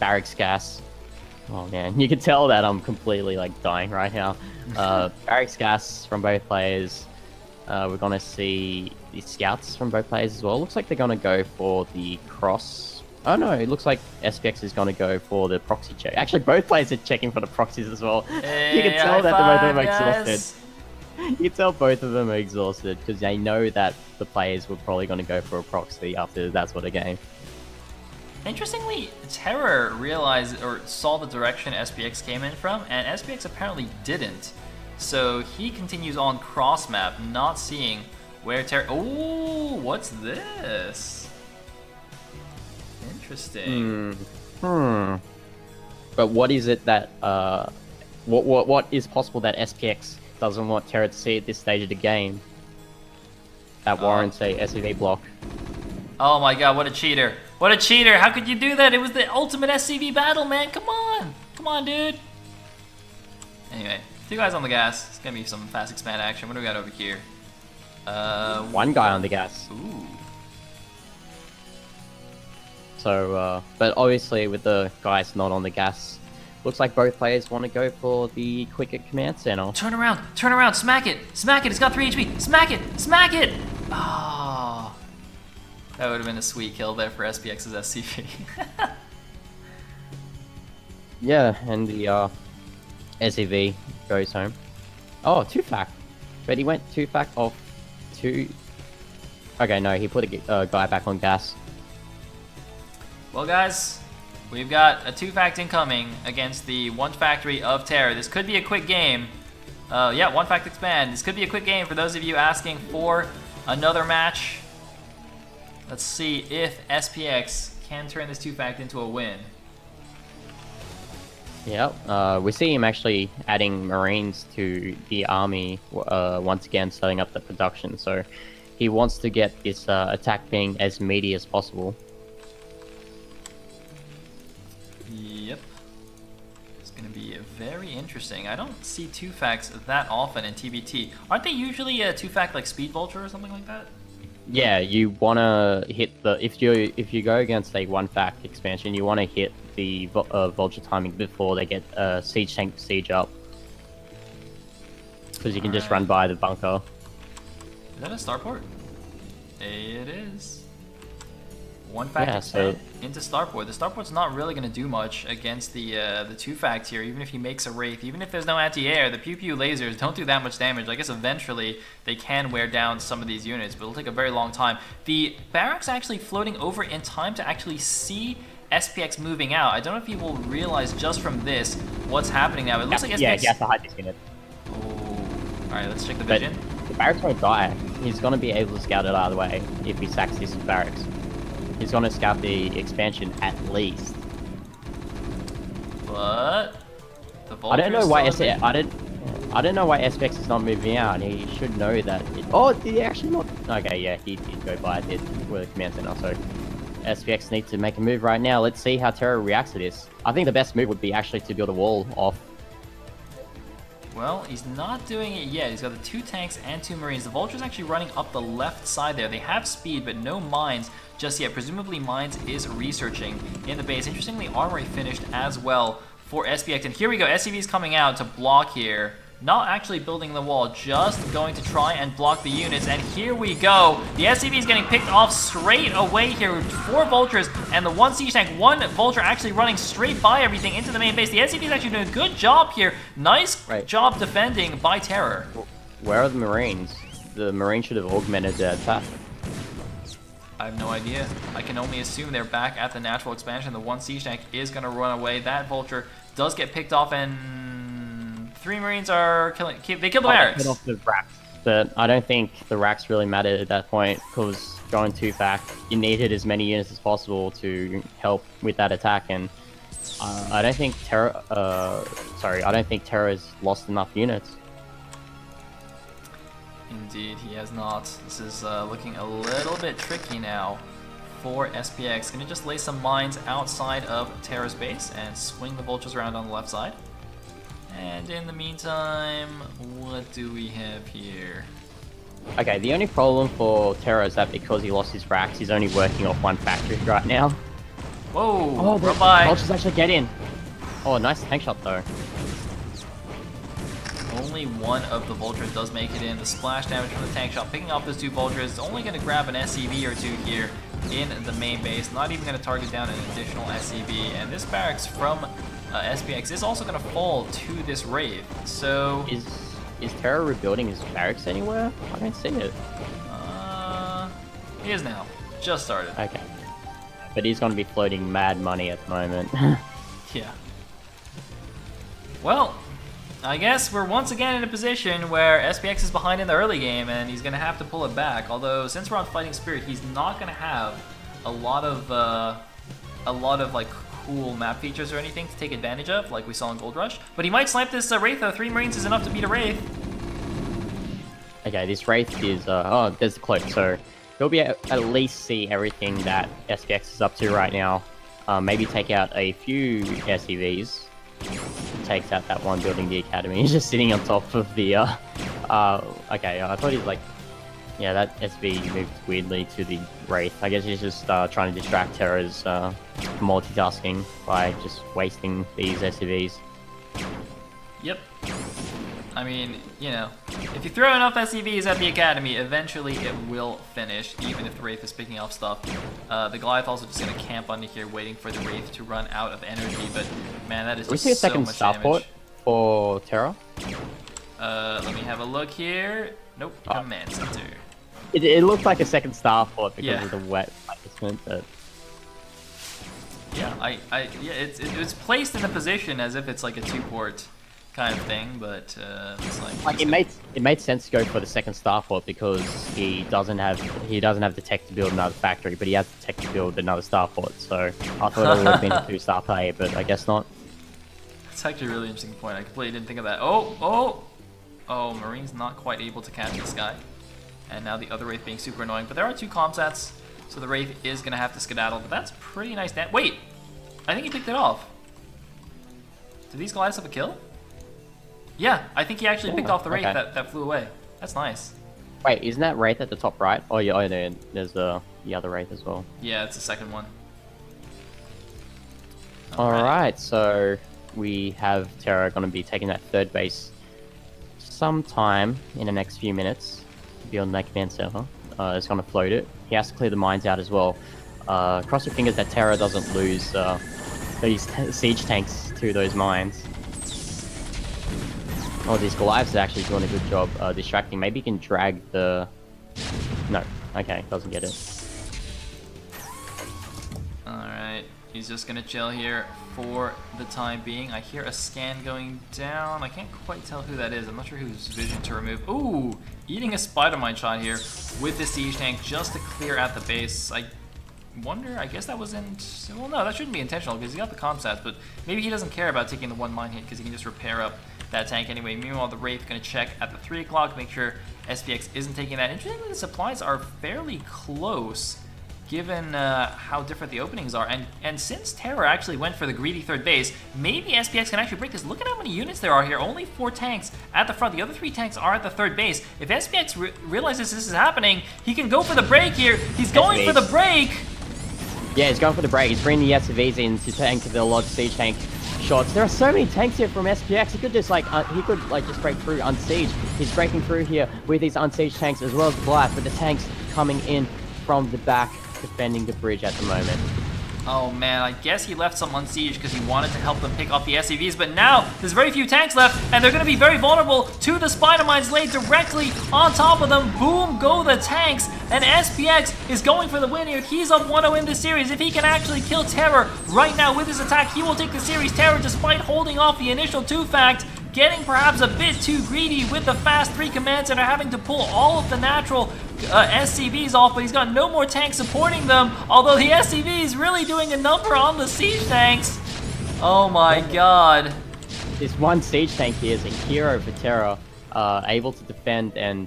Barracks Gas. Oh man, you can tell that I'm completely like dying right now. Barracks Gas from both players. We're gonna see the scouts from both players as well. Looks like they're gonna go for the cross. Oh no, it looks like SPX is gonna go for the proxy check. Actually, both players are checking for the proxies as well. You can tell that both of them are exhausted. You tell both of them are exhausted because they know that the players were probably going to go for a proxy after that sort of game. Interestingly, Terror realized or saw the direction SPX came in from, and SPX apparently didn't. So he continues on cross map, not seeing where Terror. Oh, what's this? Interesting. But what is it that what is possible that SPX doesn't want Terra to see at this stage of the game that warrants a SCV block? Oh my god, what a cheater. What a cheater. How could you do that? It was the ultimate SCV battle, man. Come on. Come on, dude. Anyway, 2 guys on the gas. It's gonna be some fast expand action. What do we got over here? One guy on the gas. Ooh. So, but obviously with the guys not on the gas, looks like both players want to go for the quicker command center. Turn around, smack it, it's got 3 HP, smack it! Ah, that would have been a sweet kill there for SPX's SCV. Yeah, and the SCV goes home. Oh, 2-fac. But he went 2-fac off 2... Okay, no, he put a guy back on gas. Well, guys, we've got a 2-fact incoming against the 1-factory of Terror. This could be a quick game. Yeah, 1-fact expand. This could be a quick game for those of you asking for another match. Let's see if SPX can turn this 2-fact into a win. Yep, we see him actually adding Marines to the army once again, setting up the production. So he wants to get this attack being as meaty as possible. Yep. It's going to be very interesting. I don't see 2-facts that often in TBT. Aren't they usually a 2-fact like Speed Vulture or something like that? Yeah, you want to hit the... If you go against a 1-fact expansion, you want to hit the Vulture timing before they get Siege Tank Siege up. Because you can just run by the bunker. Is that a starport? It is. 1-fact Yeah, expand into starport. The starport's not really going to do much against the 2-fact here, even if he makes a Wraith. Even if there's no anti-air, the pew-pew lasers don't do that much damage. I guess eventually they can wear down some of these units, but it'll take a very long time. The barracks actually floating over in time to actually see SPX moving out. I don't know if you will realize just from this what's happening now. It looks like SPX... Yeah, he has to hide this unit. Oh. Alright, let's check the But vision. the barracks won't die. He's going to be able to scout it either way if he sacks this barracks. He's going to scout the expansion at least. But the I don't know why Vulture's still a bit- I don't know why SPX is not moving out. He should know that. Oh, did he actually not? Okay, yeah, he did go by it with a command center. So SPX needs to make a move right now. Let's see how Terra reacts to this. I think the best move would be actually to build a wall off. Well, he's not doing it yet. He's got the 2 tanks and 2 Marines. The Vulture's actually running up the left side there. They have speed, but no mines just yet. Presumably Mines is researching in the base. Interestingly, Armory finished as well for SPX. And here we go. SCV's coming out to block here. Not actually building the wall, just going to try and block the units. And here we go. The SCV is getting picked off straight away here with 4 Vultures and the 1 Siege Tank. 1 Vulture actually running straight by everything into the main base. The SCV is actually doing a good job here. Nice job defending by Terror. Where are the Marines? The Marines should have augmented their attack. I have no idea. I can only assume they're back at the natural expansion. The 1 Siege Tank is going to run away. That Vulture does get picked off, and 3 Marines are killing. They killed the barracks. Off the racks. But I don't think the racks really mattered at that point because going 2-fac, you needed as many units as possible to help with that attack, and I don't think Terra. I don't think Terra's lost enough units. Indeed, he has not. This is looking a little bit tricky now for SPX. Gonna just lay some mines outside of Terra's base and swing the Vultures around on the left side. And in the meantime, what do we have here? Okay, the only problem for Terra is that because he lost his racks, he's only working off 1 factory right now. Whoa, the run by. Vultures actually get in. Oh, nice tank shot though. Only 1 of the Vultures does make it in. The splash damage from the tank shot, picking off those 2 Vultures, is only going to grab an SCV or 2 here in the main base. Not even going to target down an additional SCV. And this barracks from SPX is also going to fall to this Wraith. So is Terra rebuilding his barracks anywhere? I don't see it. He is now. Just started. Okay. But he's gonna be floating mad money at the moment. Yeah. Well, I guess we're once again in a position where SPX is behind in the early game, and he's gonna have to pull it back. Although, since we're on Fighting Spirit, he's not gonna have a lot of like cool map features or anything to take advantage of, like we saw in Gold Rush. But he might snipe this Wraith though. 3 Marines is enough to beat a Wraith. Okay, this Wraith is, oh, there's the cloak, so he'll be at least see everything that SPX is up to right now. Maybe take out a few SCVs. Takes out that one building the academy. He's just sitting on top of the, okay, I thought he's like, yeah, that SV moved weirdly to the Wraith. I guess he's just trying to distract Terra's multitasking by just wasting these SCVs. Yep. I mean, you know, if you throw enough SCVs at the academy, eventually it will finish, even if the Wraith is picking off stuff. The Goliath also just gonna camp under here, waiting for the Wraith to run out of energy. But man, that is Do we just see a so second much starport damage. for Terra? Let me have a look here. Nope, command center. It looked like a second starport because Yeah. of the wet placement, but Yeah, yeah, it's placed in a position as if it's like a 2-port kind of thing, but it's like it made sense to go for the second starport because he doesn't have the tech to build another factory, but he has the tech to build another starport. So I thought it would have been a 2-star play, but I guess not. It's actually a really interesting point. I completely didn't think of that. Oh, Marine's not quite able to catch this guy, and now the other Wraith being super annoying. But there are 2 comsats, so the Wraith is gonna have to skedaddle. But that's pretty nice. Wait, I think he picked it off. Did these Goliaths have a kill? Yeah, I think he actually picked off the Wraith okay. that flew away. That's nice. Wait, isn't that Wraith at the top right? Oh yeah, oh no, there's the other Wraith as well. Yeah, it's the second one. Alright, so we have Terra going to be taking that third base sometime in the next few minutes. Beyond that command center. It's going to float it. He has to clear the mines out as well. Cross your fingers that Terra doesn't lose these siege tanks to those mines. Oh, these Goliaths are actually doing a good job distracting. Maybe he can drag the... No. Okay, doesn't get it. Alright, he's just gonna chill here for the time being. I hear a scan going down. I can't quite tell who that is. I'm not sure whose vision to remove. Ooh, eating a spider mine shot here with the siege tank just to clear out the base. I wonder, I guess that wasn't... Well, no, that shouldn't be intentional because he got the comsats, but maybe he doesn't care about taking the 1 mine hit because he can just repair up that tank anyway. Meanwhile, the Wraith gonna check at the 3 o'clock, make sure SPX isn't taking that. Interestingly, the supplies are fairly close given how different the openings are. And since Terra actually went for the greedy third base, maybe SPX can actually break this. Look at how many units there are here. Only 4 tanks at the front. The other 3 tanks are at the third base. If SPX realizes this is happening, he can go for the break here. He's going for the break. Yeah, he's going for the break. He's bringing the SCVs in to tank the large siege tank shots. There are so many tanks here from SPX. He could just just break through unsiege. He's breaking through here with these unsieged tanks as well as Goliath, but the tanks coming in from the back, defending the bridge at the moment. Oh man, I guess he left some unsieged because he wanted to help them pick off the SCVs, but now there's very few tanks left, and they're going to be very vulnerable to the spider mines laid directly on top of them. Boom, go the tanks, and SPX is going for the win here. He's up 1-0 in this series. If he can actually kill Terror right now with his attack, he will take the series. Terror, despite holding off the initial 2-fact, getting perhaps a bit too greedy with the fast 3 commands and are having to pull all of the natural SCVs off, but he's got no more tanks supporting them, although the SCV is really doing a number on the siege tanks. Oh my god. This one siege tank here is a hero for Terra, able to defend, and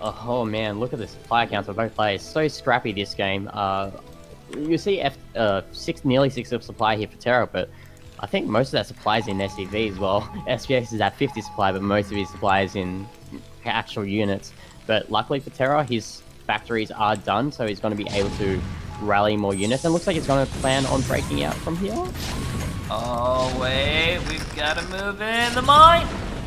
oh man, look at the supply counts of both players. So scrappy this game. You see nearly 6 of supply here for Terra, but I think most of that supply is in SCV as well. SPX is at 50 supply, but most of his supply is in actual units. But luckily for Terra, his factories are done, so he's going to be able to rally more units. And looks like he's going to plan on breaking out from here. Oh wait, we've got to move in the mine.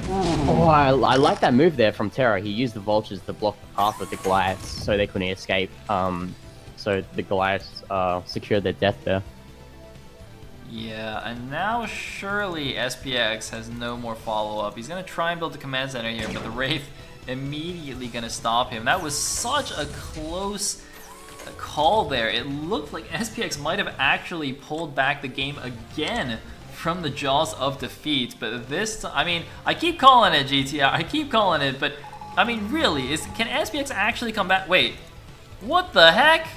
Ooh. Oh, I like that move there from Terra. He used the vultures to block the path of the Goliaths, so they couldn't escape. So the Goliaths secured their death there. Yeah, and now surely SPX has no more follow-up. He's gonna try and build the command center here, but the Wraith immediately gonna stop him. That was such a close call there. It looked like SPX might have actually pulled back the game again from the jaws of defeat, but this, I mean, I keep calling it GTR, I keep calling it, but I mean, really, can SPX actually come back? Wait, what the heck?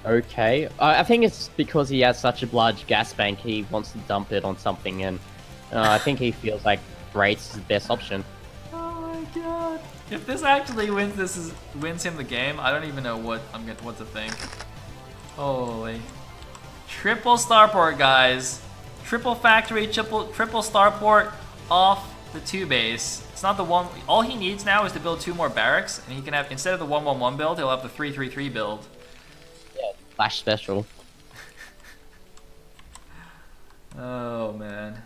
Okay, I think it's because he has such a large gas bank, he wants to dump it on something, and I think he feels like Wraiths is the best option. Oh my god. If this actually wins, wins him the game, I don't even know what to think. Holy. Triple starport, guys. Triple factory, triple starport off the 2 base. It's not the one, all he needs now is to build 2 more barracks, and he can have, instead of the 1-1-1 build, he'll have the 3-3-3 build. Yeah, Flash special. Oh man.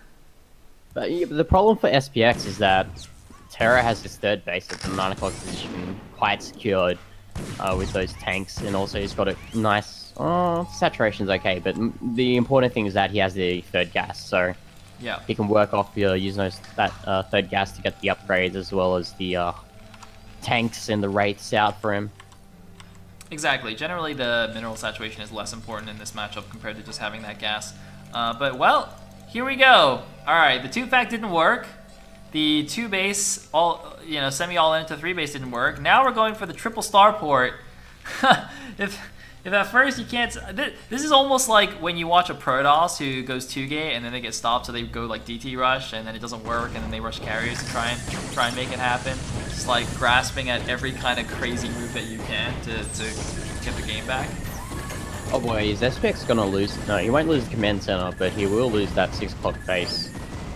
But yeah, the problem for SPX is that Terra has his 3rd base at the 9 o'clock position quite secured with those tanks, and also he's got a nice saturation's okay, but the important thing is that he has the 3rd gas, so yeah, he can work off using that 3rd gas to get the upgrades as well as the tanks and the Wraiths out for him. Exactly. Generally, the mineral saturation is less important in this matchup compared to just having that gas. But well, here we go. All right, the 2-fact didn't work. The 2 base, semi all into 3 base didn't work. Now we're going for the triple starport. If at first you can't, this is almost like when you watch a Protoss who goes 2-gate and then they get stopped, so they go like DT rush and then it doesn't work, and then they rush carriers to try and make it happen. Just like grasping at every kind of crazy move that you can to get the game back. Oh boy, is SPX gonna lose? No, he won't lose the command center, but he will lose that 6 o'clock base.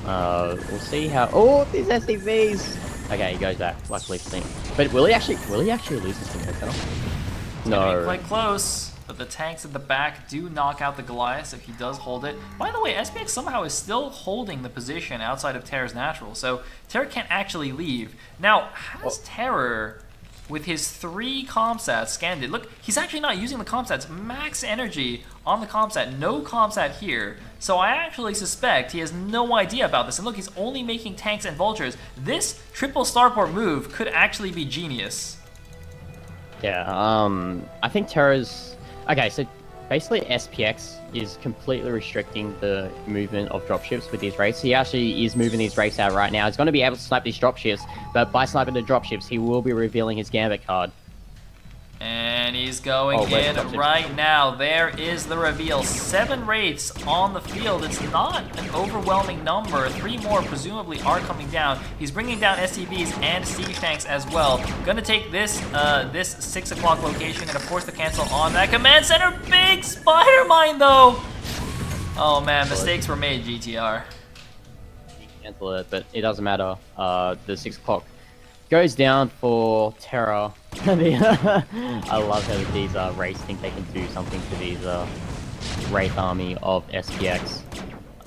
We'll see how. Oh, these SCVs. Okay, he goes back. Luckily for him. But will he actually lose his command center? No. Quite close, but the tanks at the back do knock out the Goliath if he does hold it. By the way, SPX somehow is still holding the position outside of Terror's natural, so Terror can't actually leave. Now, has Terror, with his 3 comsats scanned it, look, he's actually not using the comsats. Max energy on the comsat, no comsat here. So I actually suspect he has no idea about this. And look, he's only making tanks and vultures. This triple starport move could actually be genius. Yeah, I think Terra's... Okay, so basically SPX is completely restricting the movement of dropships with these Wraiths. He actually is moving these Wraiths out right now. He's going to be able to snipe these dropships, but by sniping the dropships, he will be revealing his Gambit card. And he's going in right now. There is the reveal. 7 Wraiths on the field. It's not an overwhelming number. 3 more presumably are coming down. He's bringing down SCVs and siege tanks as well. Gonna take this this 6 o'clock location. Gonna force the cancel on that command center. Big spider mine though. Oh man, mistakes were made, GTR. Cancel it, but it doesn't matter. The 6 o'clock goes down for Terra. I love how these Wraiths think they can do something to these Wraith army of SPX.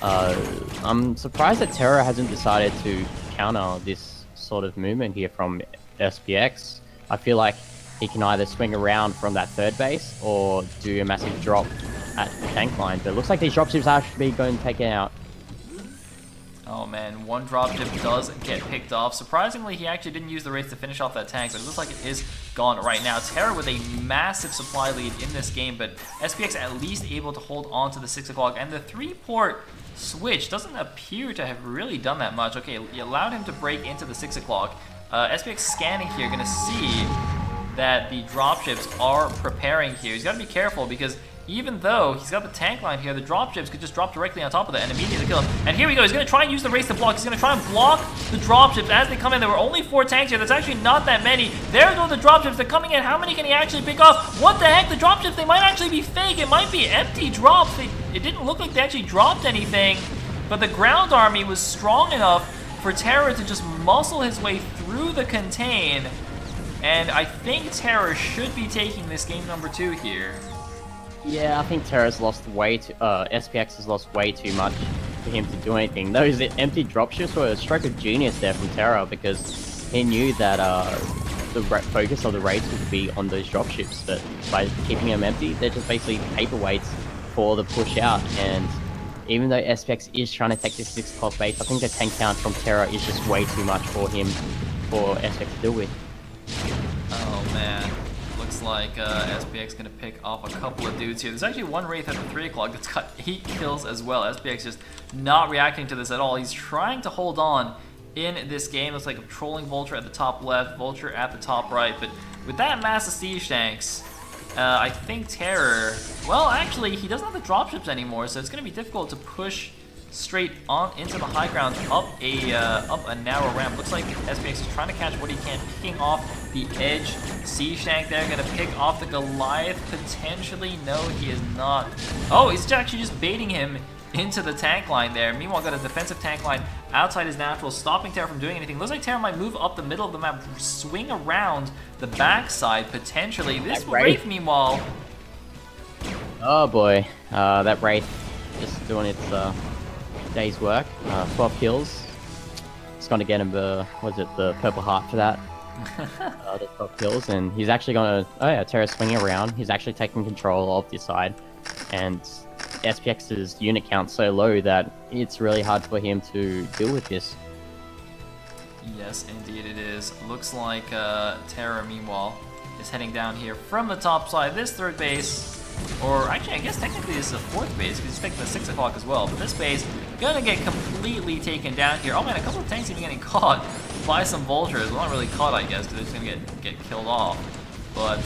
I'm surprised that Terra hasn't decided to counter this sort of movement here from SPX. I feel like he can either swing around from that 3rd base or do a massive drop at the tank line. But it looks like these dropships are actually going to take it out. Oh man, 1 dropship does get picked off. Surprisingly, he actually didn't use the Wraith to finish off that tank, but it looks like it is gone right now. Terra with a massive supply lead in this game, but SPX at least able to hold on to the 6 o'clock, and the 3-port switch doesn't appear to have really done that much. Okay, you allowed him to break into the 6 o'clock. SPX scanning here, gonna see that the dropships are preparing here. He's gotta be careful because even though he's got the tank line here, the dropships could just drop directly on top of that and immediately kill him. And here we go, he's going to try and use the Wraith to block. He's going to try and block the dropships as they come in. There were only 4 tanks here. That's actually not that many. There go the dropships. They're coming in. How many can he actually pick off? What the heck? The dropships, they might actually be fake. It might be empty drops. It didn't look like they actually dropped anything. But the ground army was strong enough for Terra to just muscle his way through the contain. And I think Terra should be taking this game number 2 here. Yeah, I think Terra's lost way too. SPX has lost way too much for him to do anything. Those empty dropships were a stroke of genius there from Terra because he knew that the focus of the raids would be on those dropships, but by keeping them empty, they're just basically paperweights for the push out. And even though SPX is trying to take this 6 o'clock base, I think the tank count from Terra is just way too much for him, for SPX to deal with. Oh man, looks like SPX gonna pick off a couple of dudes here. There's actually one Wraith at the 3 o'clock that's got 8 kills as well. SPX just not reacting to this at all. He's trying to hold on in this game. Looks like a trolling Vulture at the top left, Vulture at the top right, but with that mass of siege tanks, I think Terror, well actually he doesn't have the dropships anymore, so it's going to be difficult to push straight on into the high ground up a narrow ramp. Looks like SPX is trying to catch what he can, picking off the edge siege tank there, going to pick off the Goliath potentially. No, he is not. Oh, he's actually just baiting him into the tank line there. Meanwhile, got a defensive tank line outside his natural, stopping Terra from doing anything. Looks like Terra might move up the middle of the map, swing around the backside potentially. This Wraith, meanwhile. Oh boy, that Wraith just doing its day's work. 12 kills. It's gonna get him the, was it, the purple heart for that? The 12 kills, and he's actually gonna, oh yeah, Terra's swinging around. He's actually taking control of this side, and SPX's unit count so low that it's really hard for him to deal with this. Yes, indeed it is. Looks like Terra, meanwhile, is heading down here from the top side. This third base, or actually I guess technically this is a fourth base because he's taking the 6 o'clock as well, but this base gonna get completely taken down here. Oh man, a couple of tanks even getting caught by some Vultures. Well, not really caught, I guess, because they're just gonna get killed off. But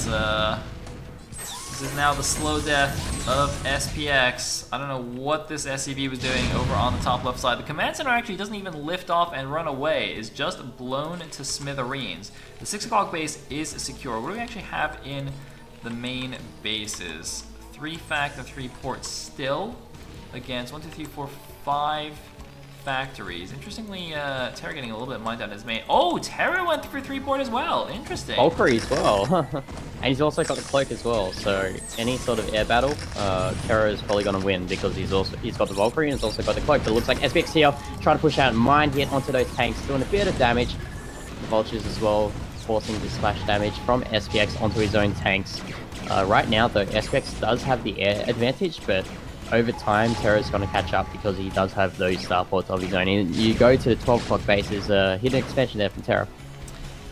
this is now the slow death of SPX. I don't know what this SCV was doing over on the top left side. The command center actually doesn't even lift off and run away. It's just blown to smithereens. The 6 o'clock base is secure. What do we actually have in the main bases? 3 fact and 3 ports still against 1, 2, 3, 4, 5 factories. Interestingly, Terra getting a little bit mined out his main. Oh, Terra went for 3 port as well. Interesting. Valkyrie as well. And he's also got the cloak as well, so any sort of air battle, Terra is probably going to win because he's got the Valkyrie and he's also got the cloak. But it looks like SPX here trying to push out mine hit onto those tanks, doing a bit of damage. The Vultures as well, forcing the splash damage from SPX onto his own tanks. Right now though, SPX does have the air advantage, but over time Terra's going to catch up because he does have those starports of his own. And you go to the 12 o'clock base, there's a hidden expansion there from Terra.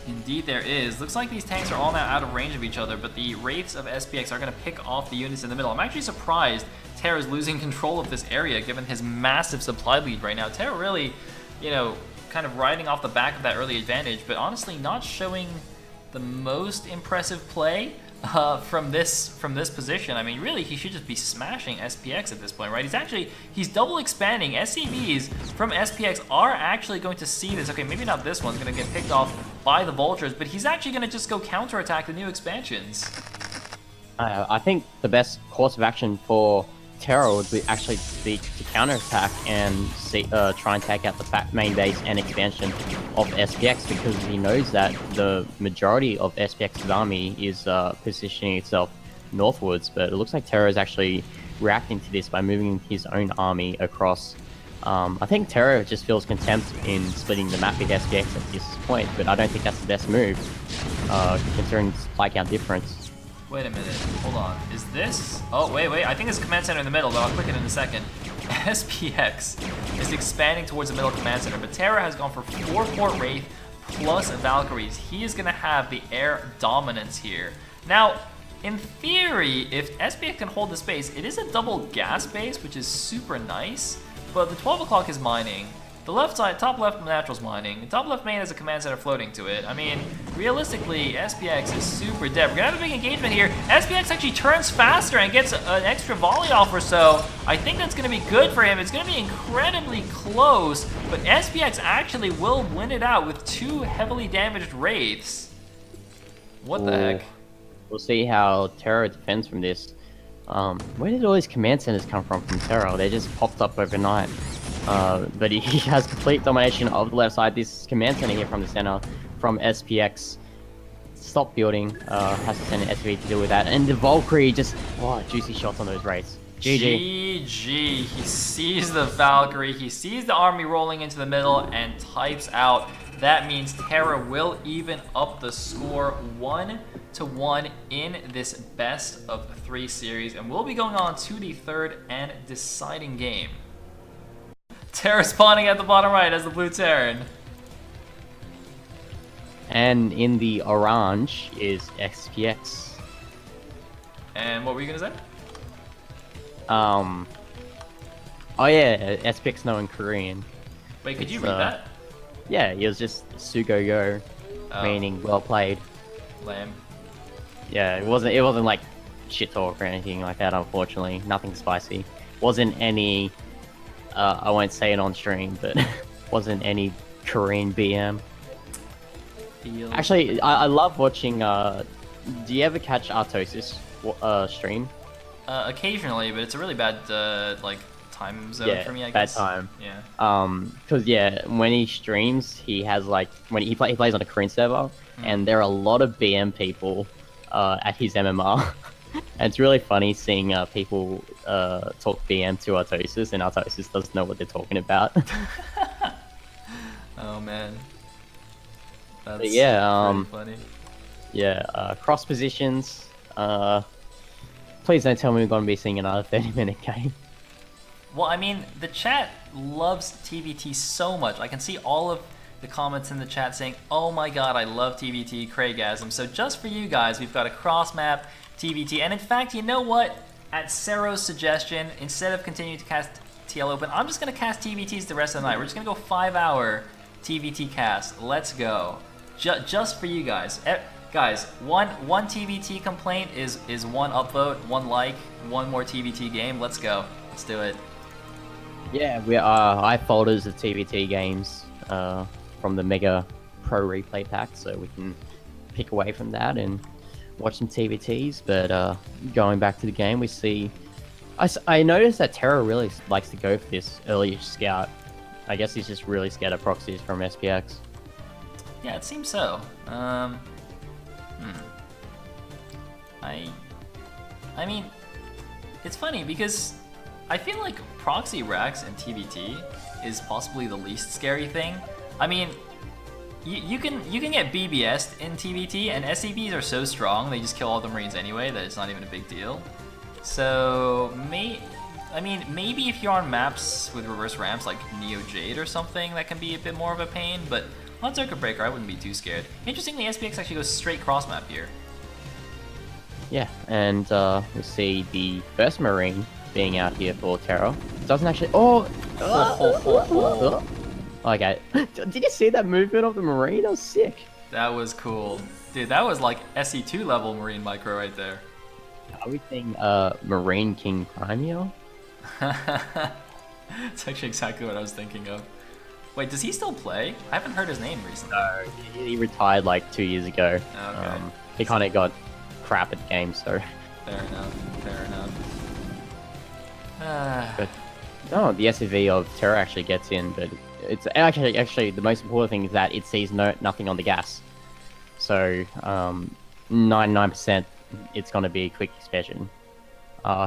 Indeed there is. Looks like these tanks are all now out of range of each other, but the Wraiths of SPX are going to pick off the units in the middle. I'm actually surprised Terra's losing control of this area given his massive supply lead right now. Terra really, you know, kind of riding off the back of that early advantage, but honestly not showing the most impressive play from this position. I mean, really, he should just be smashing SPX at this point, right? He's double expanding. SCVs from SPX are actually going to see this. Okay, maybe not this one's going to get picked off by the Vultures, but he's actually going to just go counterattack the new expansions. I think the best course of action for Terra would be actually to counterattack and try and take out the main base and expansion of SPX, because he knows that the majority of SPX's army is positioning itself northwards. But it looks like Terra is actually reacting to this by moving his own army across. I think Terra just feels contempt in splitting the map with SPX at this point, but I don't think that's the best move, considering the supply count difference. Wait a minute, hold on. Is this? Oh, wait, I think it's command center in the middle, but I'll click it in a second. SPX is expanding towards the middle command center, but Terra has gone for 4 port Wraith plus Valkyries. He is going to have the air dominance here. Now, in theory, if SPX can hold this base, it is a double gas base, which is super nice, but the 12 o'clock is mining. The left side, top left natural's mining. The top left main has a command center floating to it. I mean, realistically, SPX is super dead. We're gonna have a big engagement here. SPX actually turns faster and gets an extra volley off or so. I think that's gonna be good for him. It's gonna be incredibly close, but SPX actually will win it out with 2 heavily damaged Wraiths. What the heck? We'll see how Terra defends from this. Where did all these command centers come from Terra? They just popped up overnight. But he has complete domination of the left side. This command center here from the center, from SPX. Stop building, has to send an SPV to deal with that. And the Valkyrie just, juicy shots on those Wraiths. GG. GG. He sees the Valkyrie, he sees the army rolling into the middle and types out. That means Terra will even up the score 1-1 in this best of 3 series. And we'll be going on to the 3rd and deciding game. Terra spawning at the bottom right as the blue Terran. And in the orange is SPX. And what were you gonna say? Oh yeah, SPX no in Korean. Wait, could you It's, read that? Yeah, it was just Sugoyo, Oh. meaning well played. Lame. Yeah, it wasn't like shit talk or anything like that. Unfortunately, nothing spicy. Wasn't any. I won't say it on stream, but wasn't any Korean BM. Feel. Actually, I love watching. Do you ever catch Artosis stream? Occasionally, but it's a really bad like time zone Yeah, for me. I bad guess. time. Yeah. Because yeah, when he streams, he has like when he plays on a Korean server, Hmm. and there are a lot of BM people at his MMR. And it's really funny seeing people talk BM to Artosis, and Artosis doesn't know what they're talking about. Oh man. That's But yeah, pretty funny. yeah, cross positions. Please don't tell me we're going to be seeing another 30-minute game. Well, I mean, the chat loves TVT so much. I can see all of the comments in the chat saying, "Oh my god, I love TVT, Craigasm." So just for you guys, we've got a cross-map TVT. And in fact, you know what? At Sero's suggestion, instead of continuing to cast TL Open, I'm just going to cast TVTs the rest of the night. We're just going to go 5-hour TVT cast. Let's go. Just for you guys. Guys, one TVT complaint is one upvote, one like, one more TVT game. Let's go. Let's do it. Yeah, we are. I have folders of TVT games from the Mega Pro Replay Pack, so we can pick away from that and watch some TVTs. But going back to the game, we see. I noticed that Terra really likes to go for this early scout. I guess he's just really scared of proxies from SPX. Yeah, it seems so. I mean, it's funny because I feel like proxy racks in TVT is possibly the least scary thing. I mean, you can get BBS'd in TVT, and SCVs are so strong they just kill all the Marines anyway that it's not even a big deal. So maybe if you're on maps with reverse ramps like Neo Jade or something, that can be a bit more of a pain. But on Circuit Breaker, I wouldn't be too scared. Interestingly, SPX actually goes straight cross map here. Yeah, and we see the first Marine being out here for Terra. Doesn't actually. Okay. Did you see that movement of the Marine? That was sick. That was cool. Dude, that was like SE2 level Marine micro right there. Are we seeing Marine King Prime here? It's actually exactly what I was thinking of. Wait, does he still play? I haven't heard his name recently. No, he retired like 2 years ago. Okay. He kind of got crap at the game, so. Fair enough. But no, the SUV of Terra actually gets in, but it's actually the most important thing is that it sees nothing on the gas. So 99% it's going to be a quick expansion.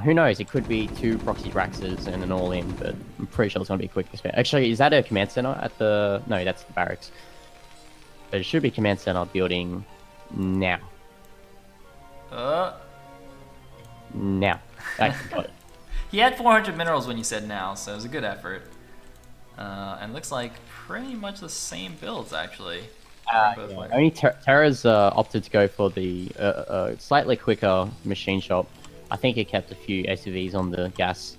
Who knows? It could be 2 proxy Raxes and an all-in, but I'm pretty sure it's going to be a quick expansion. Actually, is that a command center at the? No, that's the barracks. But it should be command center building now. Now. I got it. He had 400 minerals when you said now, so it was a good effort. And looks like pretty much the same builds actually. Both ways. Only Terra's opted to go for the slightly quicker machine shop. I think he kept a few SUVs on the gas.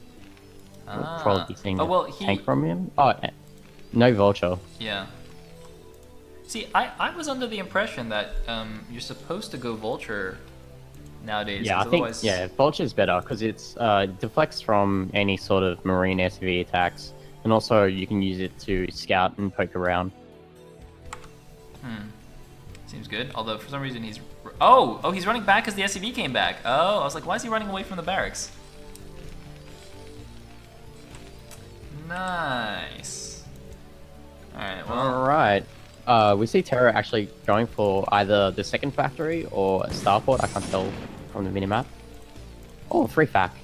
We'll probably seeing tank from him. Oh, no vulture. Yeah. See, I was under the impression that you're supposed to go vulture nowadays. Yeah, I think otherwise... vulture's better because it's deflects from any sort of marine SUV attacks, and also you can use it to scout and poke around. Seems good. Although for some reason he's he's running back because the SUV came back. Oh, I was like, why is he running away from the barracks? Nice. All right. Well. All right. We see Terra actually going for either the second factory or a starport. I can't tell from the minimap. Oh, 3 fac.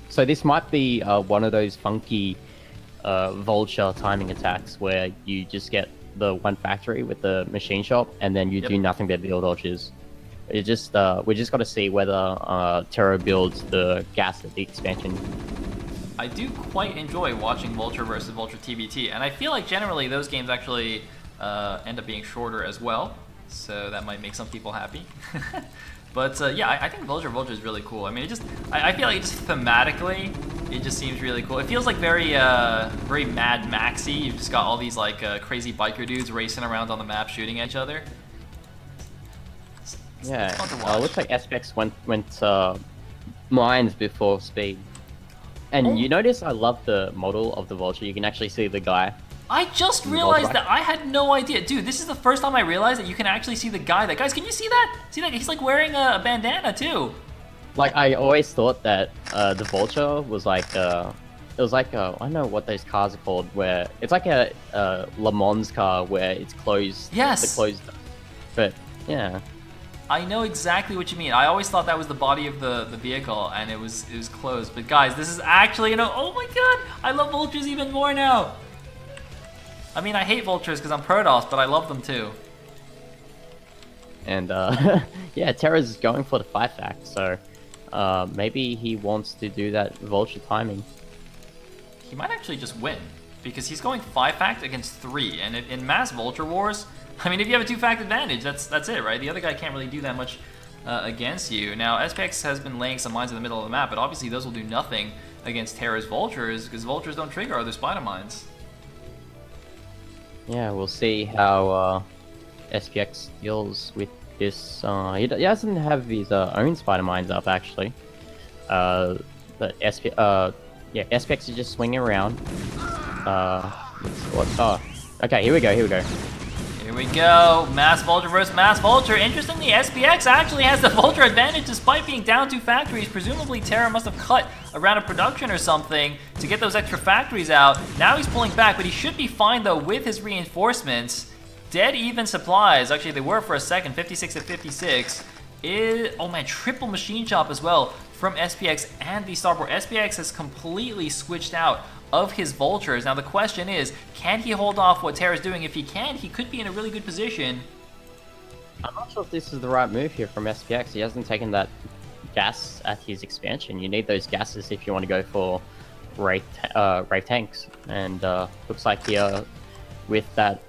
So this might be one of those funky vulture timing attacks where you just get the 1 factory with the machine shop and then you do nothing but build orchards. We just got to see whether Terra builds the gas at the expansion. I do quite enjoy watching Vulture versus Vulture TBT, and I feel like generally those games actually end up being shorter as well, so that might make some people happy. But yeah, I think Vulture is really cool. I mean, I feel like it just thematically, it just seems really cool. It feels like very Mad Maxy. You've just got all these like crazy biker dudes racing around on the map, shooting each other. Yeah, Fun to watch. looks like SPX went mines before speed. And Oh. you notice I love the model of the Vulture. You can actually see the guy. I just realized that. I had no idea. Dude, this is the first time I realized that you can actually see the guy. Guys, can you see that? See that? He's like wearing a bandana too. Like, I always thought that the Vulture was like, it was like, I don't know what those cars are called, where it's like a Le Mans car where it's closed. Yes. The closed. But, yeah. I know exactly what you mean. I always thought that was the body of the vehicle and it was closed. But guys, this is actually, oh my god, I love Vultures even more now. I mean, I hate Vultures because I'm Protoss, but I love them too. And, yeah, Terra's going for the 5-fact, so maybe he wants to do that Vulture timing. He might actually just win because he's going 5-fact against 3, and in mass Vulture wars, I mean, if you have a 2-fact advantage, that's it, right? The other guy can't really do that much against you. Now, SPX has been laying some mines in the middle of the map, but obviously those will do nothing against Terra's Vultures because Vultures don't trigger other spider mines. Yeah, we'll see how SPX deals with this. He doesn't have his own spider mines up actually. But yeah, SPX is just swinging around. Okay, here we go. Here we go, Mass Vulture versus Mass Vulture. Interestingly, SPX actually has the Vulture advantage despite being down 2 factories. Presumably, Terra must have cut a round of production or something to get those extra factories out. Now he's pulling back, but he should be fine though with his reinforcements. Dead even supplies. Actually, they were for a second, 56 at 56. Oh man, triple machine shop as well from SPX and the Starport. SPX has completely switched out of his Vultures. Now the question is, can he hold off what Terra's doing? If he can, he could be in a really good position. I'm not sure if this is the right move here from SPX. He hasn't taken that gas at his expansion. You need those gases if you want to go for Wraith tanks. And looks like here with that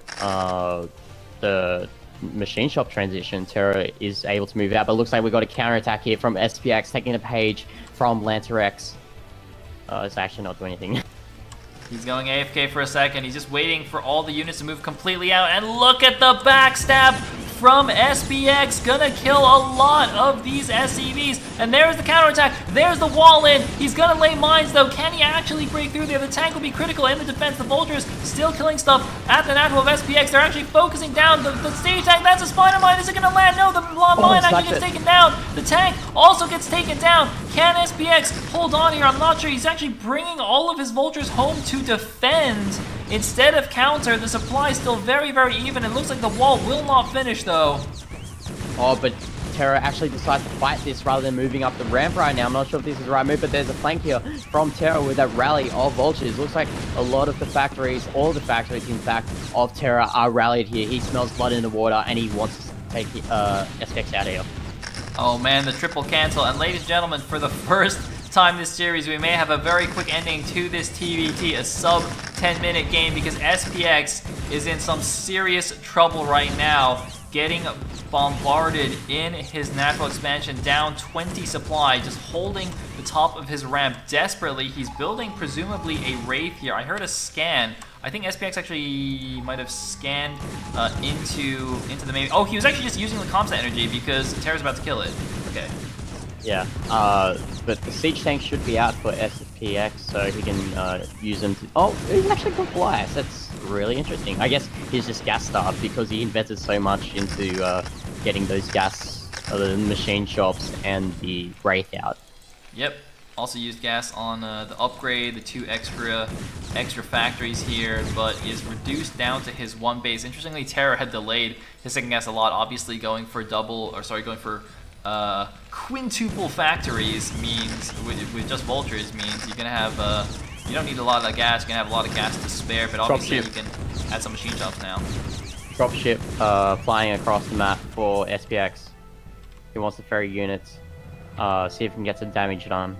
the machine shop transition, Terra is able to move out. But it looks like we've got a counterattack here from SPX, taking a page from Lantarex. It's actually not doing anything. He's going AFK for a second. He's just waiting for all the units to move completely out. And look at the backstab from SPX. Gonna kill a lot of these SCVs. And there's the counterattack. There's the wall in. He's gonna lay mines though. Can he actually break through there? The tank will be critical in the defense. The Vultures still killing stuff at the natural of SPX. They're actually focusing down the stage tank. That's a spider mine. Is it gonna land? No, the mine actually gets taken down. The tank also gets taken down. Can SPX hold on here? I'm not sure. He's actually bringing all of his Vultures home to defend instead of counter. The supply is still very, very even. It looks like the wall will not finish though. Oh, but Terra actually decides to fight this rather than moving up the ramp right now. I'm not sure if this is the right move, but there's a flank here from Terra with that rally of Vultures. Looks like a lot of the factories, all the factories in fact, of Terra are rallied here. He smells blood in the water and he wants to take SPX out of here. Oh man, the triple cancel. And ladies and gentlemen, for the first time this series, we may have a very quick ending to this TBT, a sub 10-minute game, because SPX is in some serious trouble right now, getting bombarded in his natural expansion, down 20 supply, just holding the top of his ramp desperately. He's building presumably a Wraith here. I heard a scan. I think SPX actually might have scanned into the main. Oh, he was actually just using the comp set energy because Terra's about to kill it. Okay. Yeah, but the siege tank should be out for SPX, so he can use them to... Oh, he's actually got Blast. That's really interesting. I guess he's just gas starved because he invested so much into getting those the machine shops and the Wraith out. Yep. Also used gas on the upgrade, the 2 extra factories here, but is reduced down to his 1 base. Interestingly, Terra had delayed his second gas a lot. Obviously, going for quintuple factories means, with just Vultures, means you're gonna have you don't need a lot of gas. You're gonna have a lot of gas to spare, but obviously you can add some machine shops now. Dropship flying across the map for SPX. He wants to ferry units. See if he can get some damage done.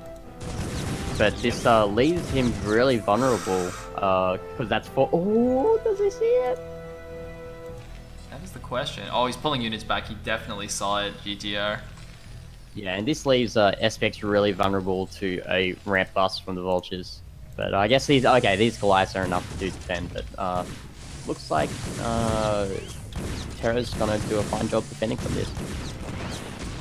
but this leaves him really vulnerable. Because that's for. Oh, does he see it? That is the question. Oh, he's pulling units back. He definitely saw it, GTR. Yeah, and this leaves SPX really vulnerable to a ramp bust from the vultures. But I guess these Goliaths are enough to defend. But looks like Terra's gonna do a fine job defending from this.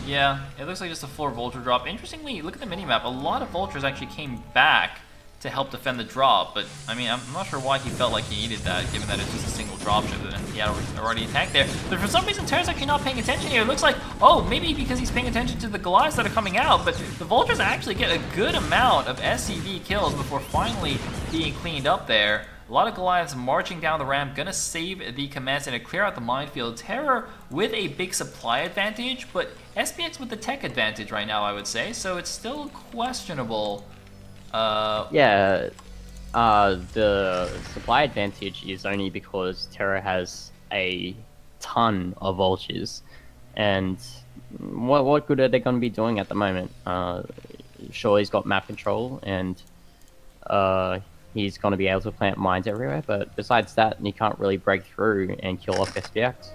Yeah, it looks like just a full vulture drop. Interestingly, look at the minimap. A lot of vultures actually came back to help defend the drop, but I mean, I'm not sure why he felt like he needed that, given that it's just a single dropship and he had already attacked there. But for some reason, Terra's actually not paying attention here. It looks like, oh, maybe because he's paying attention to the Goliaths that are coming out, but the vultures actually get a good amount of SCV kills before finally being cleaned up there. A lot of Goliaths marching down the ramp, gonna save the command center, clear out the minefield. Terror with a big supply advantage, but SPX with the tech advantage right now, I would say, so it's still questionable. Yeah, the supply advantage is only because Terra has a ton of vultures, and what good are they going to be doing at the moment? Sure, he's got map control, and he's going to be able to plant mines everywhere, but besides that, he can't really break through and kill off SPX.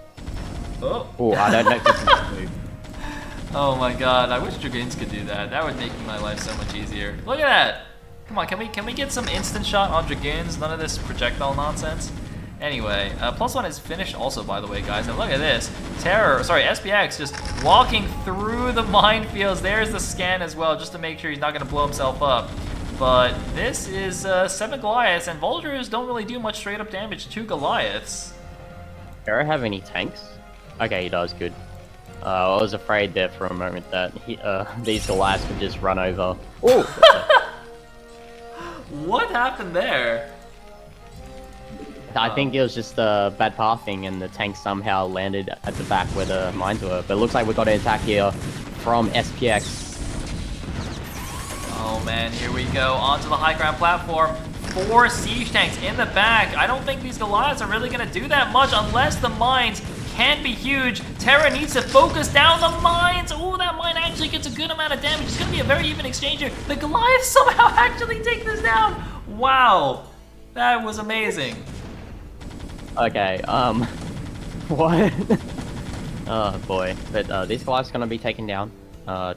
Oh, I don't know if this is a move. Oh my god, I wish Dragoons could do that. That would make my life so much easier. Look at that! Come on, can we get some instant shot on Dragoons? None of this projectile nonsense? Anyway, +1 is finished also, by the way, guys. And look at this. SPX just walking through the minefields. There's the scan as well, just to make sure he's not going to blow himself up. But this is 7 Goliaths, and Vultures don't really do much straight up damage to Goliaths. Terra have any tanks? Okay, he does, good. I was afraid there for a moment that these Goliaths could just run over. Oh! What happened there? I think it was just bad pathing, and the tank somehow landed at the back where the mines were. But it looks like we've got an attack here from SPX. Oh man, here we go, onto the high ground platform. 4 siege tanks in the back. I don't think these Goliaths are really gonna do that much unless the mines can be huge. Terra needs to focus down the mines. Oh, that mine actually gets a good amount of damage. It's gonna be a very even exchange here. The Goliaths somehow actually take this down. Wow, that was amazing. Okay, what? Oh boy, but these Goliaths gonna be taken down.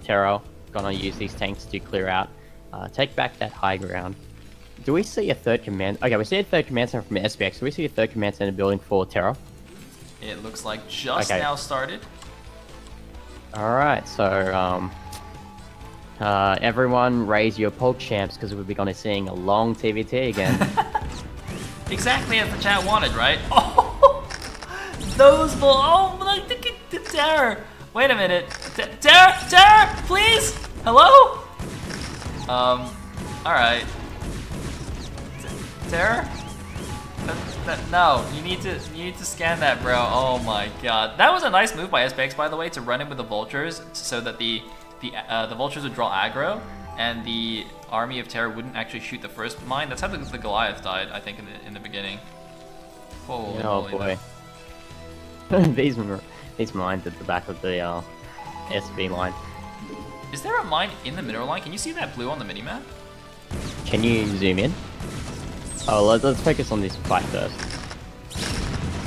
Terra gonna use these tanks to clear out, take back that high ground. Do we see a third command? Okay, we see a third command center from SPX. Do we see a third command center building for Terra? It looks like just now started. Alright, so everyone raise your poke champs because we'll be gonna seeing a long TVT again. Exactly as the chat wanted, right? Oh, those oh, look at the Terror. Wait a minute, Terror, please, hello. All right, Terror. No, you need to scan that, bro. Oh my god, that was a nice move by SPX, by the way, to run in with the vultures so that the vultures would draw aggro and the army of Terror wouldn't actually shoot the first mine. That's how the Goliath died, I think, in the beginning. Holy moly. Boy, these mines at the back of the SV line. Is there a mine in the mineral line? Can you see that blue on the minimap? Can you zoom in? Oh, let's focus on this fight first.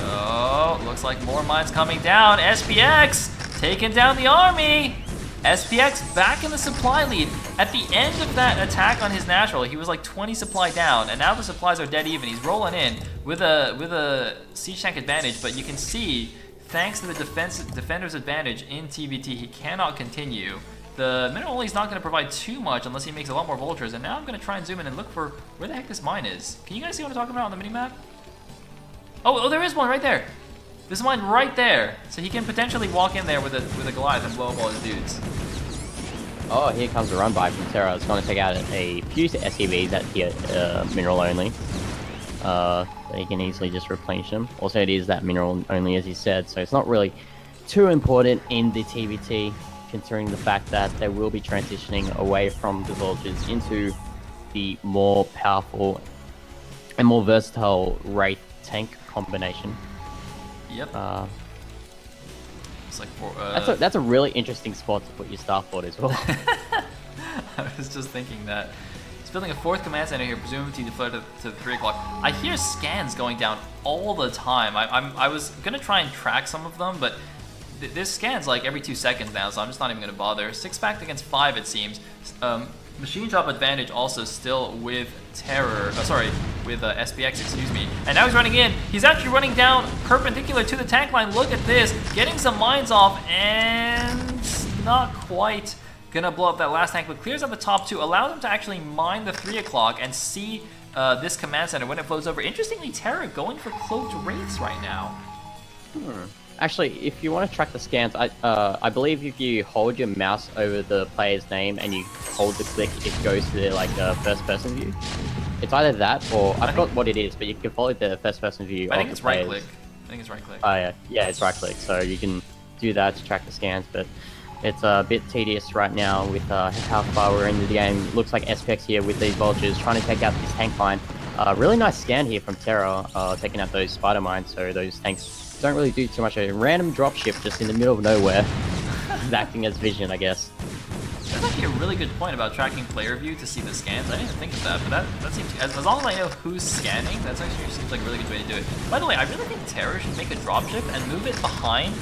Oh, looks like more mines coming down. SPX taking down the army. SPX back in the supply lead. At the end of that attack on his natural, he was like 20 supply down, and now the supplies are dead even. He's rolling in with a siege tank advantage, but you can see, thanks to the defender's advantage in TVT, he cannot continue. The mineral only is not going to provide too much unless he makes a lot more vultures, and now I'm going to try and zoom in and look for where the heck this mine is. Can you guys see what I'm talking about on the minimap? Oh, there is one right there. There's a mine right there, so he can potentially walk in there with a Goliath and blow up all his dudes. Oh, here comes a run by from Terra. It's going to take out a few SCVs at the mineral only. So he can easily just replenish them. Also, it is that mineral only, as he said, so it's not really too important in the TVT, considering the fact that they will be transitioning away from the vultures into the more powerful and more versatile Wraith tank combination. Yep. It's like that's a really interesting spot to put your Starport as well. I was just thinking that. It's building a 4th command center here, presumably to deploy to 3 o'clock. I hear scans going down all the time. I was gonna try and track some of them, but this scans like every 2 seconds now, so I'm just not even gonna bother. 6 packed against 5, it seems. Machine drop advantage also still with Terror, with SPX, excuse me. And now he's running in. He's actually running down perpendicular to the tank line. Look at this, getting some mines off, and not quite gonna blow up that last tank, but clears out the top 2, allows him to actually mine the 3 o'clock and see this command center when it flows over. Interestingly, Terra going for cloaked wraiths right now. Actually, if you want to track the scans, I believe if you hold your mouse over the player's name and you hold the click, it goes to the first-person view. It's either that or I forgot what it is, but you can follow the first-person view. I think it's right click. Oh yeah, it's right click. So you can do that to track the scans, but it's a bit tedious right now with how far we're into the game. Looks like SPX here with these vultures trying to take out this tank line. Really nice scan here from Terra, taking out those spider mines, so those tanks don't really do too much. A random dropship just in the middle of nowhere, acting as vision, I guess. That's actually a really good point about tracking player view to see the scans. I didn't even think of that, but that seems, as long as I know who's scanning, that actually seems like a really good way to do it. By the way, I really think Terror should make a dropship and move it behind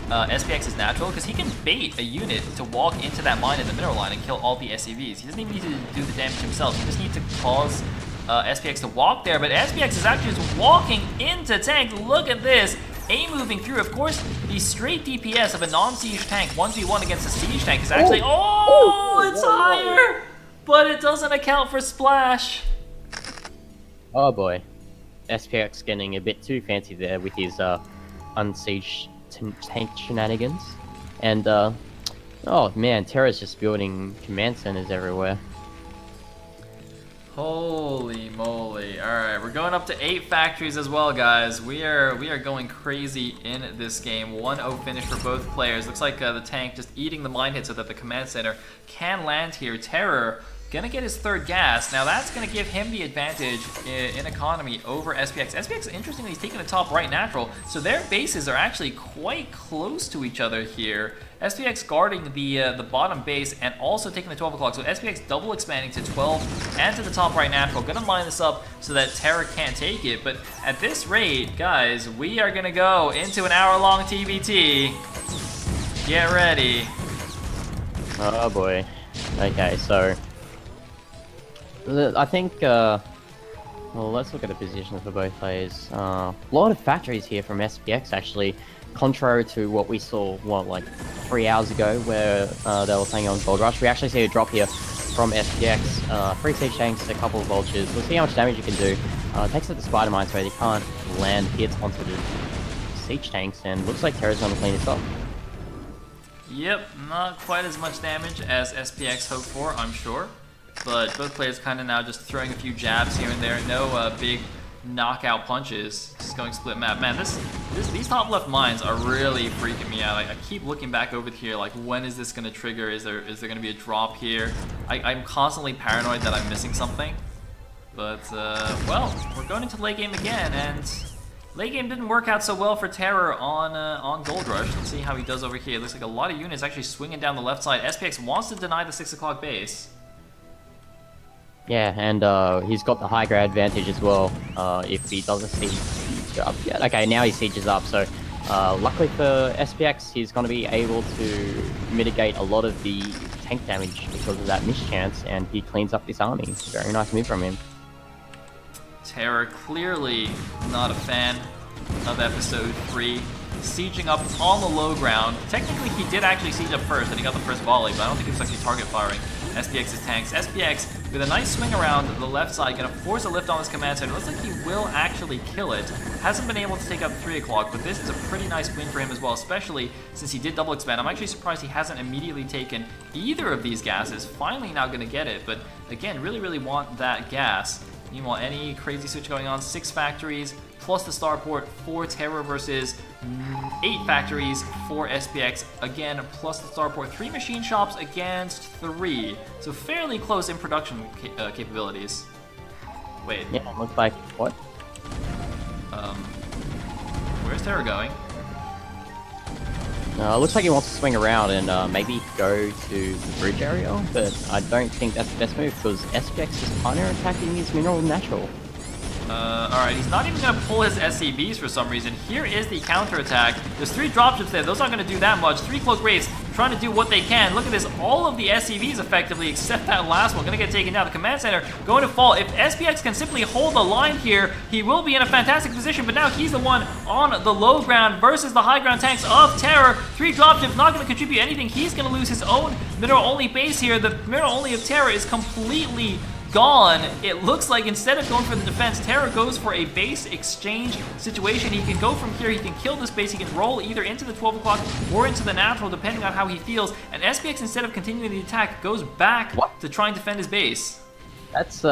SPX's natural, because he can bait a unit to walk into that mine in the mineral line and kill all the SCVs. He doesn't even need to do the damage himself. He just needs to cause SPX to walk there, but SPX is actually just walking into tank. Look at this. A moving through. Of course, the straight DPS of a non-siege tank 1v1 against a siege tank is actually... Oh, it's higher! But it doesn't account for splash. Oh boy. SPX getting a bit too fancy there with his unsiege tank shenanigans. And, oh man, Terra's just building command centers everywhere. Holy moly. Alright, we're going up to 8 factories as well, guys. We are going crazy in this game. 1-0 finish for both players. Looks like the tank just eating the mine hit so that the command center can land here. Terror gonna get his 3rd gas. Now that's gonna give him the advantage in economy over SPX. SPX, interestingly, is taking the top right natural, so their bases are actually quite close to each other here. SPX guarding the bottom base and also taking the 12 o'clock, so SPX double expanding to 12 and to the top right natural. Gonna line this up so that Terror can't take it, but at this rate, guys, we are gonna go into an hour-long TBT. Get ready. Oh boy. Okay, so I think, well, let's look at the positions for both players. A lot of factories here from SPX, actually, contrary to what we saw, like 3 hours ago, where they were playing on Gold Rush. We actually see a drop here from SPX. 3 siege tanks, a couple of vultures. We'll see how much damage you can do. Takes out the spider mines, so they can't land hits onto the siege tanks, and looks like Terra's gonna clean this up. Yep, not quite as much damage as SPX hoped for, I'm sure. But both players kind of now just throwing a few jabs here and there. No big knockout punches. Just going split map. Man, these top left mines are really freaking me out. I keep looking back over here, like, when is this going to trigger? Is there going to be a drop here? I'm constantly paranoid that I'm missing something. But, well, we're going into late game again, and late game didn't work out so well for Terror on Gold Rush. Let's see how he does over here. It looks like a lot of units actually swinging down the left side. SPX wants to deny the 6 o'clock base. Yeah, and he's got the high ground advantage as well, if he doesn't siege up yet. Okay, now he sieges up, so luckily for SPX, he's going to be able to mitigate a lot of the tank damage because of that mischance, and he cleans up this army. Very nice move from him. Terror clearly not a fan of episode 3. Sieging up on the low ground. Technically, he did actually siege up first, and he got the first volley, but I don't think he was actually target firing SPX's tanks. SPX, with a nice swing around the left side, gonna force a lift on this command center. Looks like he will actually kill it. Hasn't been able to take up 3 o'clock, but this is a pretty nice win for him as well, especially since he did double expand. I'm actually surprised he hasn't immediately taken either of these gases. Finally now gonna get it, but again, really want that gas. Meanwhile, any crazy switch going on, 6 factories, plus the starport for Terror versus 8 factories for SPX, again, plus the starport. 3 machine shops against 3, so fairly close in production capabilities. Wait. Yeah, looks like, what? Where's Terror going? Looks like he wants to swing around and maybe go to the bridge area, but I don't think that's the best move because SPX is kind of attacking his mineral natural. Alright, he's not even going to pull his SCVs for some reason. Here is the counterattack. There's 3 dropships there. Those aren't going to do that much. 3 Cloak Wraiths trying to do what they can. Look at this. All of the SCVs effectively, except that last one, going to get taken down. The command center going to fall. If SPX can simply hold the line here, he will be in a fantastic position, but now he's the one on the low ground versus the high ground tanks of Terror. 3 dropships not going to contribute anything. He's going to lose his own mineral-only base here. The mineral-only of Terror is completely gone. It looks like instead of going for the defense, Terra goes for a base exchange situation. He can go from here, he can kill this base, he can roll either into the 12 o'clock or into the natural, depending on how he feels. And SPX, instead of continuing the attack, goes back to try and defend his base. That's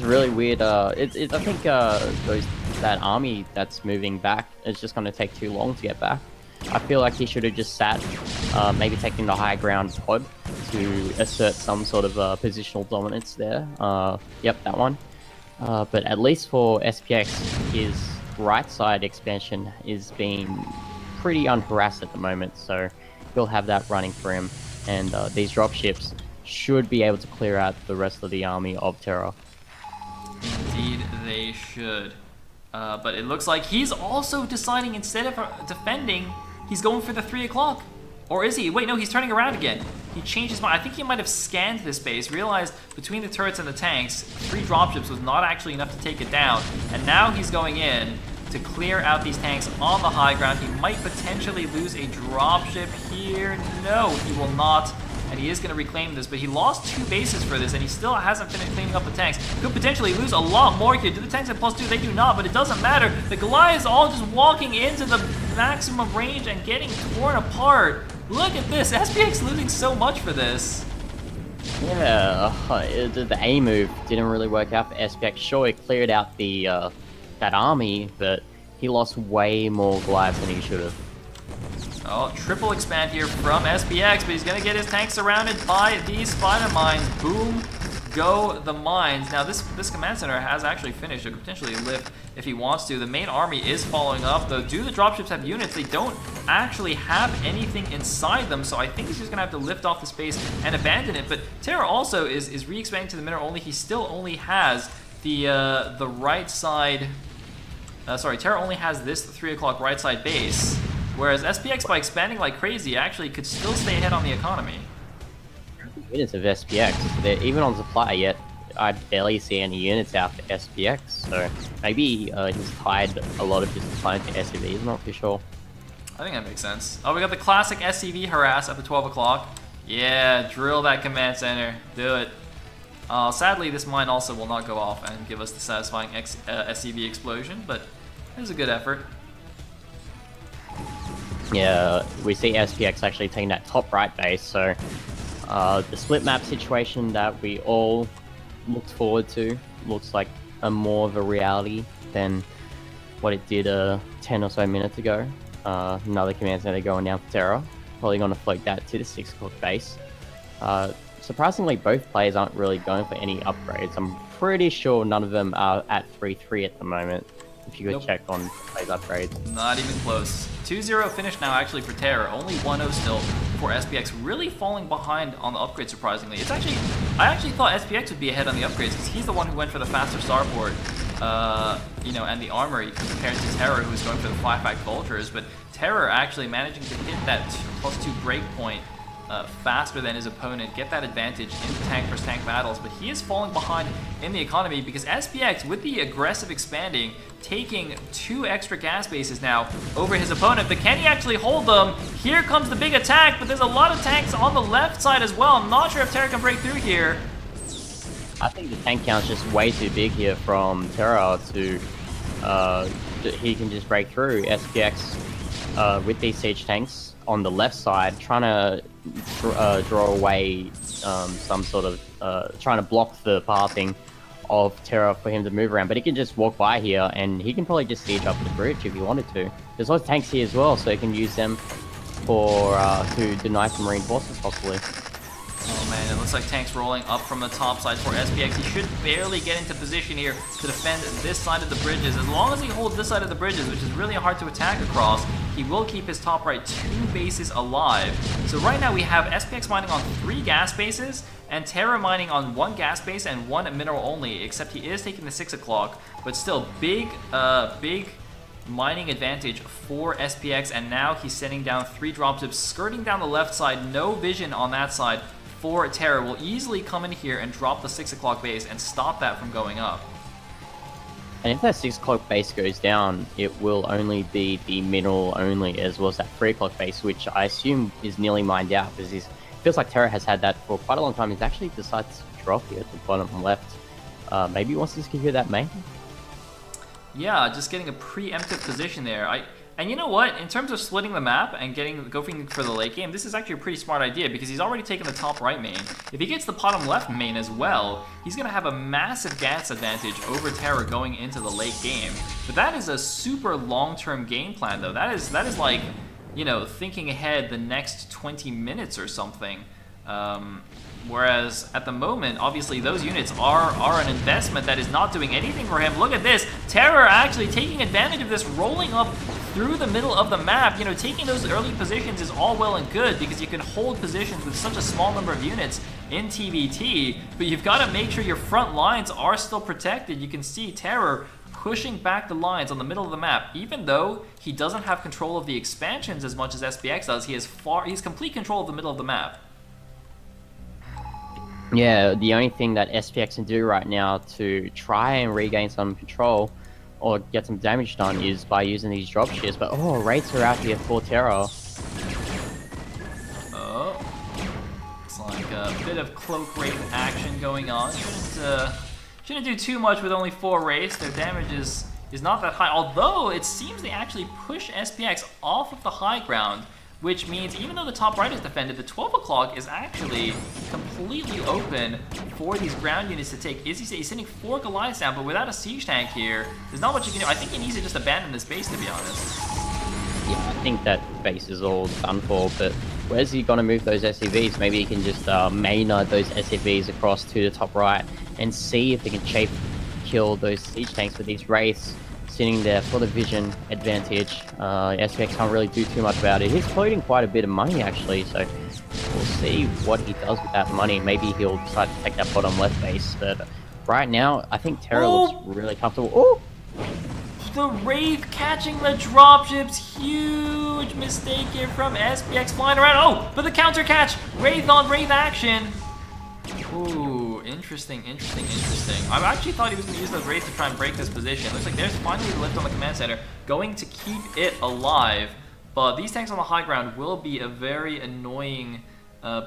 really weird. I think that army that's moving back is just going to take too long to get back. I feel like he should have just sat, maybe taking the high ground pod to assert some sort of positional dominance there. Yep, that one. But at least for SPX, his right side expansion is being pretty unharassed at the moment, so he'll have that running for him. And these dropships should be able to clear out the rest of the army of Terra. Indeed, they should. But it looks like he's also deciding instead of defending, he's going for the 3 o'clock. Or is he? Wait, no, he's turning around again. He changed his mind. I think he might have scanned this base, realized between the turrets and the tanks, 3 dropships was not actually enough to take it down. And now he's going in to clear out these tanks on the high ground. He might potentially lose a dropship here. No, he will not. And he is going to reclaim this, but he lost 2 bases for this, and he still hasn't finished cleaning up the tanks. Could potentially lose a lot more here. Do the tanks have +2? They do not, but it doesn't matter. The Goliaths all just walking into the maximum range and getting torn apart. Look at this. SPX losing so much for this. Yeah, the A move didn't really work out for SPX. Sure, he cleared out the that army, but he lost way more Goliaths than he should have. Oh, triple expand here from SPX, but he's going to get his tank surrounded by these spider mines. Boom, go the mines. Now, this command center has actually finished. It could potentially lift if he wants to. The main army is following up, though. Do the dropships have units? They don't actually have anything inside them, so I think he's just going to have to lift off the space and abandon it. But Terra also is re-expanding to the mineral only. He still only has the right side... sorry, Terra only has this 3 o'clock right side base. Whereas SPX, by expanding like crazy, actually could still stay ahead on the economy. Units of SPX, they're even on supply yet. I barely see any units out for SPX, so maybe he's tied a lot of his supply to SCVs, I'm not too sure. I think that makes sense. Oh, we got the classic SCV harass at the 12 o'clock. Yeah, drill that command center. Do it. Sadly, this mine also will not go off and give us the satisfying SCV explosion, but it was a good effort. Yeah, we see SPX actually taking that top right base, so the split map situation that we all looked forward to looks like more of a reality than what it did 10 or so minutes ago. Another command center going down for Terra, probably going to float that to the 6 o'clock base. Surprisingly, both players aren't really going for any upgrades. I'm pretty sure none of them are at 3-3 at the moment. If you could check on players' upgrades. Not even close. 2-0 finish now actually for Terror. Only 1-0 still for SPX. Really falling behind on the upgrades, surprisingly. I actually thought SPX would be ahead on the upgrades because he's the one who went for the faster starboard, and the armory compared to Terror, who was going for the 5-pack Vultures. But Terror actually managing to hit that +2 breakpoint faster than his opponent, get that advantage in tank versus tank battles, but he is falling behind in the economy because SPX, with the aggressive expanding, taking 2 extra gas bases now over his opponent, but can he actually hold them? Here comes the big attack, but there's a lot of tanks on the left side as well. I'm not sure if Terra can break through here. I think the tank count's just way too big here from Terra to he can just break through. SPX with these siege tanks on the left side trying to draw away some sort of trying to block the pathing of Terra for him to move around, but he can just walk by here and he can probably just siege up the bridge if he wanted to. There's lots of tanks here as well, so he can use them for to deny some reinforcements possibly. Oh man, it looks like tanks rolling up from the top side for SPX. He should barely get into position here to defend this side of the bridges. As long as he holds this side of the bridges, which is really hard to attack across, he will keep his top right 2 bases alive. So right now we have SPX mining on 3 gas bases, and Terra mining on 1 gas base and 1 mineral only, except he is taking the 6 o'clock, but still big mining advantage for SPX, and now he's sending down 3 dropships, skirting down the left side, no vision on that side for Terra. Will easily come in here and drop the 6 o'clock base and stop that from going up. And if that 6 o'clock base goes down, it will only be the mineral only, as well as that 3 o'clock base, which I assume is nearly mined out, because it feels like Terra has had that for quite a long time. He's actually decided to drop here at the bottom left. Maybe he wants to secure that main? Yeah, just getting a preemptive position there. And you know what? In terms of splitting the map and going for the late game, this is actually a pretty smart idea, because he's already taken the top right main. If he gets the bottom left main as well, he's going to have a massive gas advantage over Terra going into the late game. But that is a super long-term game plan, though. That is like, you know, thinking ahead the next 20 minutes or something. Whereas at the moment, obviously, those units are an investment that is not doing anything for him. Look at this. Terra actually taking advantage of this, rolling up through the middle of the map. You know, taking those early positions is all well and good, because you can hold positions with such a small number of units in TVT, but you've got to make sure your front lines are still protected. You can see Terra pushing back the lines on the middle of the map. Even though he doesn't have control of the expansions as much as SPX does, he has complete control of the middle of the map. Yeah, the only thing that SPX can do right now to try and regain some control or get some damage done is by using these dropships. But oh, Wraiths are out here for Terra. Oh, looks like a bit of cloak wraith action going on. Shouldn't do too much with only 4 Wraiths. Their damage is not that high, although it seems they actually push SPX off of the high ground, which means even though the top right is defended, the 12 o'clock is actually completely open for these ground units to take. He's sending 4 Goliaths down, but without a siege tank here, there's not much you can do. I think he needs to just abandon this base, to be honest. Yeah, I think that base is all done for, but where's he going to move those SCVs? Maybe he can just Maynard those SCVs across to the top right and see if he can chafe kill those siege tanks with these Wraiths sitting there for the vision advantage. SPX can't really do too much about it. He's floating quite a bit of money, actually, so we'll see what he does with that money. Maybe he'll decide to take that bottom left base, but right now, I think Terra looks really comfortable. Oh! The Wraith catching the dropships. Huge mistake here from SPX flying around. Oh, but the counter catch. Wraith on Wraith action. Ooh, interesting. I actually thought he was going to use those Wraiths to try and break this position. Looks like there's finally the lift on the command center, going to keep it alive. But these tanks on the high ground will be a very annoying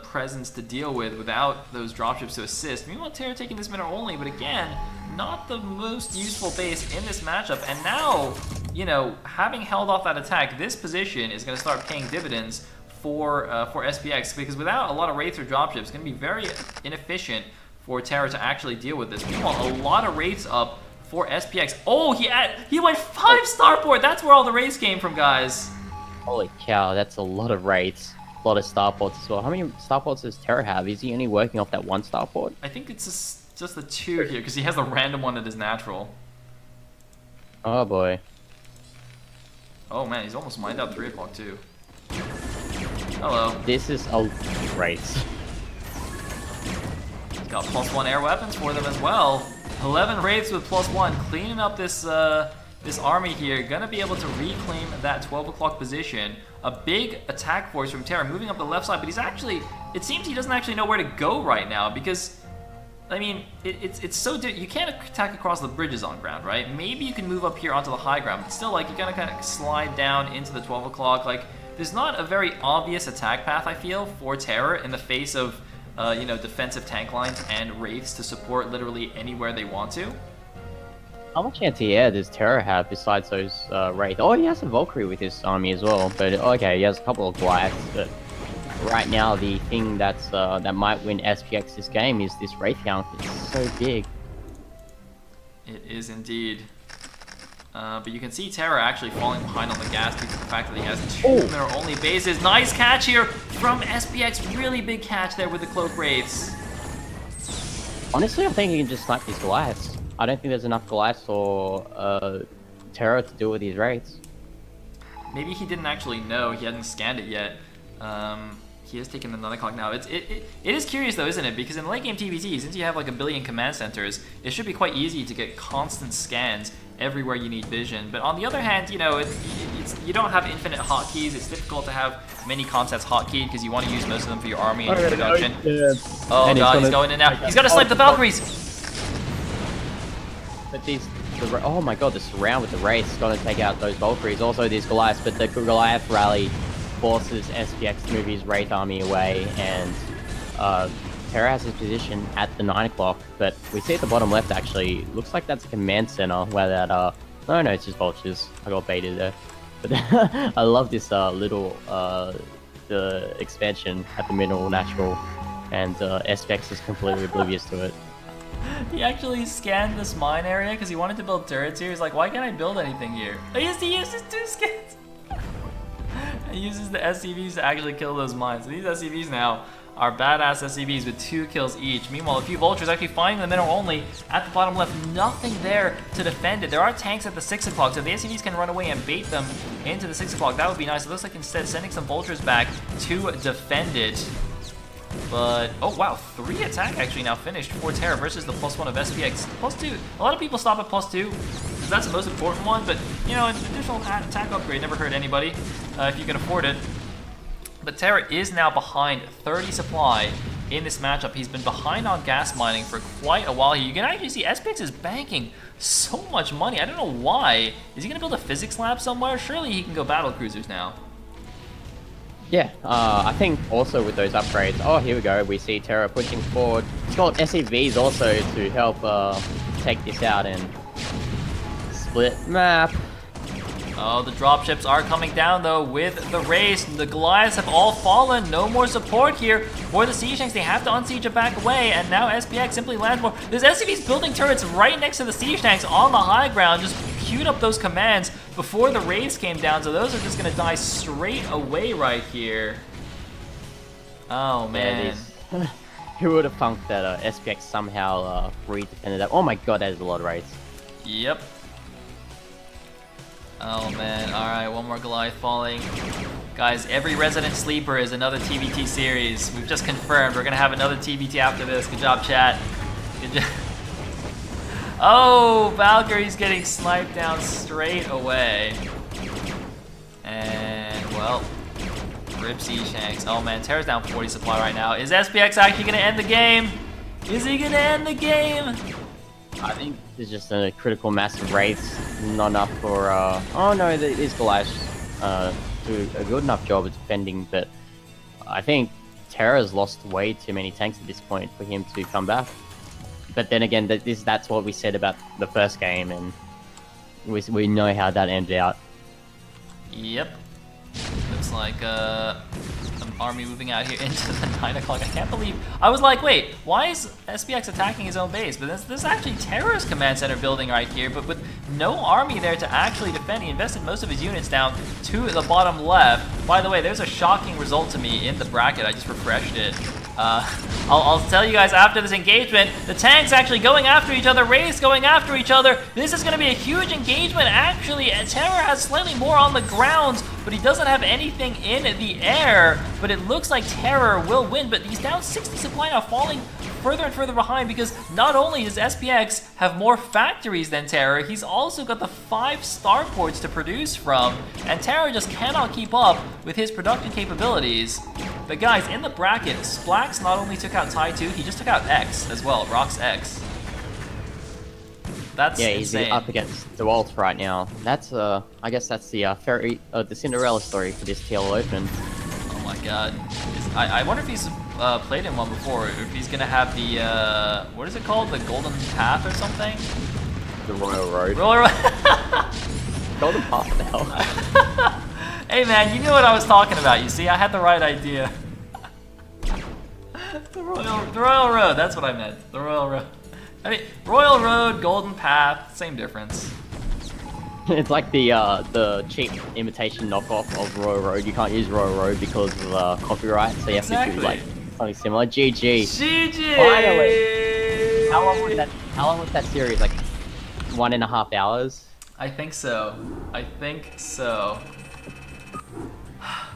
presence to deal with without those dropships to assist. Meanwhile, Terra taking this mineral only, but again, not the most useful base in this matchup. And now, you know, having held off that attack, this position is going to start paying dividends for SPX, because without a lot of Wraiths or dropships, it's going to be very inefficient for Terra to actually deal with this. Meanwhile, a lot of Wraiths up for SPX. Oh, he went 5 starport. That's where all the Wraiths came from, guys. Holy cow, that's a lot of Wraiths. A lot of starports as well. How many starports does Terra have? Is he only working off that 1 starport? I think it's just the 2 here, because he has the random one that is natural. Oh boy. Oh man, he's almost mined out 3 o'clock too. Hello. This is a Wraiths. He's got +1 air weapons for them as well. 11 Wraiths with +1, cleaning up this this army here. Gonna be able to reclaim that 12 o'clock position. A big attack force from Terra moving up the left side, but he's actually, it seems he doesn't actually know where to go right now, because I mean, it's so you can't attack across the bridges on ground, right? Maybe you can move up here onto the high ground, but still, like, you gotta kind of slide down into the 12 o'clock. Like, there's not a very obvious attack path, I feel, for Terra in the face of, you know, defensive tank lines and Wraiths to support literally anywhere they want to. How much anti-air does Terra have besides those Wraith? Oh, he has a Valkyrie with his army as well, but okay, he has a couple of Goliaths, but right now the thing that's that might win SPX this game is this Wraith count. It's so big. It is indeed. But you can see Terra actually falling behind on the gas because of the fact that he has 2 mineral-only bases. Nice catch here from SPX. Really big catch there with the Cloak Wraiths. Honestly, I think he can just snipe these Goliaths. I don't think there's enough Goliaths or Terra to deal with these Wraiths. maybe he didn't actually know. He hadn't scanned it yet. He has taken the 9 o'clock now. It is curious though, isn't it? Because in late game TVT, since you have like a billion command centers, it should be quite easy to get constant scans everywhere you need vision. But on the other hand, you know, you don't have infinite hotkeys. It's difficult to have many concepts hotkeyed because you want to use most of them for your army and your production. Oh god, he's going in now. He's got to snipe the Valkyries. But oh my god, this round with the Wraith's gonna take out those Valkyries. Also these Goliaths, but the Goliath rally forces SPX to move his Wraith army away, and Terra has his position at the 9 o'clock. But we see at the bottom left actually, looks like that's a command center where that no, it's just vultures. I got baited there. But I love this little the expansion at the middle natural, and SPX is completely oblivious to it. He actually scanned this mine area because he wanted to build turrets here. He's like, why can't I build anything here? He uses 2 scans. He uses the SCVs to actually kill those mines. So these SCVs now are badass SCVs with 2 kills each. Meanwhile, a few vultures actually finding the middle only. At the bottom left, nothing there to defend it. There are tanks at the 6 o'clock, so if the SCVs can run away and bait them into the 6 o'clock, that would be nice. It looks like instead sending some vultures back to defend it. But, oh wow, 3 attack actually now finished for Terra versus the +1 of SPX. +2, a lot of people stop at +2, because that's the most important one, but, you know, an additional attack upgrade never hurt anybody, if you can afford it. But Terra is now behind 30 supply in this matchup. He's been behind on gas mining for quite a while here. You can actually see SPX is banking so much money. I don't know why. Is he going to build a physics lab somewhere? Surely he can go battle cruisers now. Yeah, I think also with those upgrades, oh here we go, we see Terra pushing forward. He's got SCVs also to help take this out and split map. Oh, the dropships are coming down though with the race. The Goliaths have all fallen. No more support here for the Siege Tanks. They have to unsiege it back away, and now SPX simply lands more. There's SCVs building turrets right next to the Siege Tanks on the high ground, just queued up those commands before the raids came down, so those are just gonna die straight away right here. Oh man. Yeah, who would have funked that SPX somehow re-defended that? Oh my god, that is a lot of raids. Yep. Oh man, alright, one more Goliath falling. Guys, every Resident Sleeper is another TVT series. We've just confirmed we're gonna have another TVT after this. Good job, chat. Good job. Oh, Valkyrie's getting sniped down straight away. And, well, rip Siege Tanks. Oh man, Terra's down 40 supply right now. Is SPX actually gonna end the game? Is he gonna end the game? I think it's just a critical mass of raids, not enough for, oh no, these Goliaths do a good enough job of defending, but I think Terra's lost way too many tanks at this point for him to come back. But then again, that's what we said about the first game, and we know how that ended out. Yep. Looks like an army moving out here into the 9 o'clock. I can't believe... I was like, wait, why is SPX attacking his own base? But this is actually Terra's command center building right here, but with no army there to actually defend. He invested most of his units down to the bottom left. By the way, there's a shocking result to me in the bracket. I just refreshed it. I'll tell you guys after this engagement, the tanks actually going after each other, Wraiths going after each other. This is going to be a huge engagement, actually. Terra has slightly more on the ground, but he doesn't have anything in the air. But it looks like Terra will win, but he's down 60 supply now, falling further and further behind, because not only does SPX have more factories than Terra, he's also got the 5 starports to produce from, and Terra just cannot keep up with his production capabilities. But guys, in the bracket, Splax not only took out Tai 2, he just took out X as well, Rox X. That's insane. He's up against DeWalt right now. That's I guess that's the the Cinderella story for this TL Open. Oh my god. I wonder if he's played in one before, or if he's gonna have the what is it called? The Golden Path or something? The Royal Road. Royal Road. Golden Path now. Hey man, you knew what I was talking about, you see? I had the right idea. The Royal Road, that's what I meant. The Royal Road. I mean, Royal Road, Golden Path, same difference. It's like the cheap imitation knockoff of Royal Road. You can't use Royal Road because of copyright, so you have to do like something similar. GG. GG. Finally. How long was that series? Like 1.5 hours? I think so. I think so.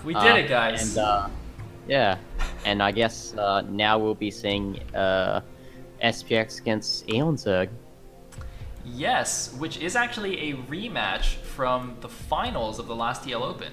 We did it, guys. And yeah, and I guess now we'll be seeing SPX against Eonzerg. Yes, which is actually a rematch from the finals of the last TL Open.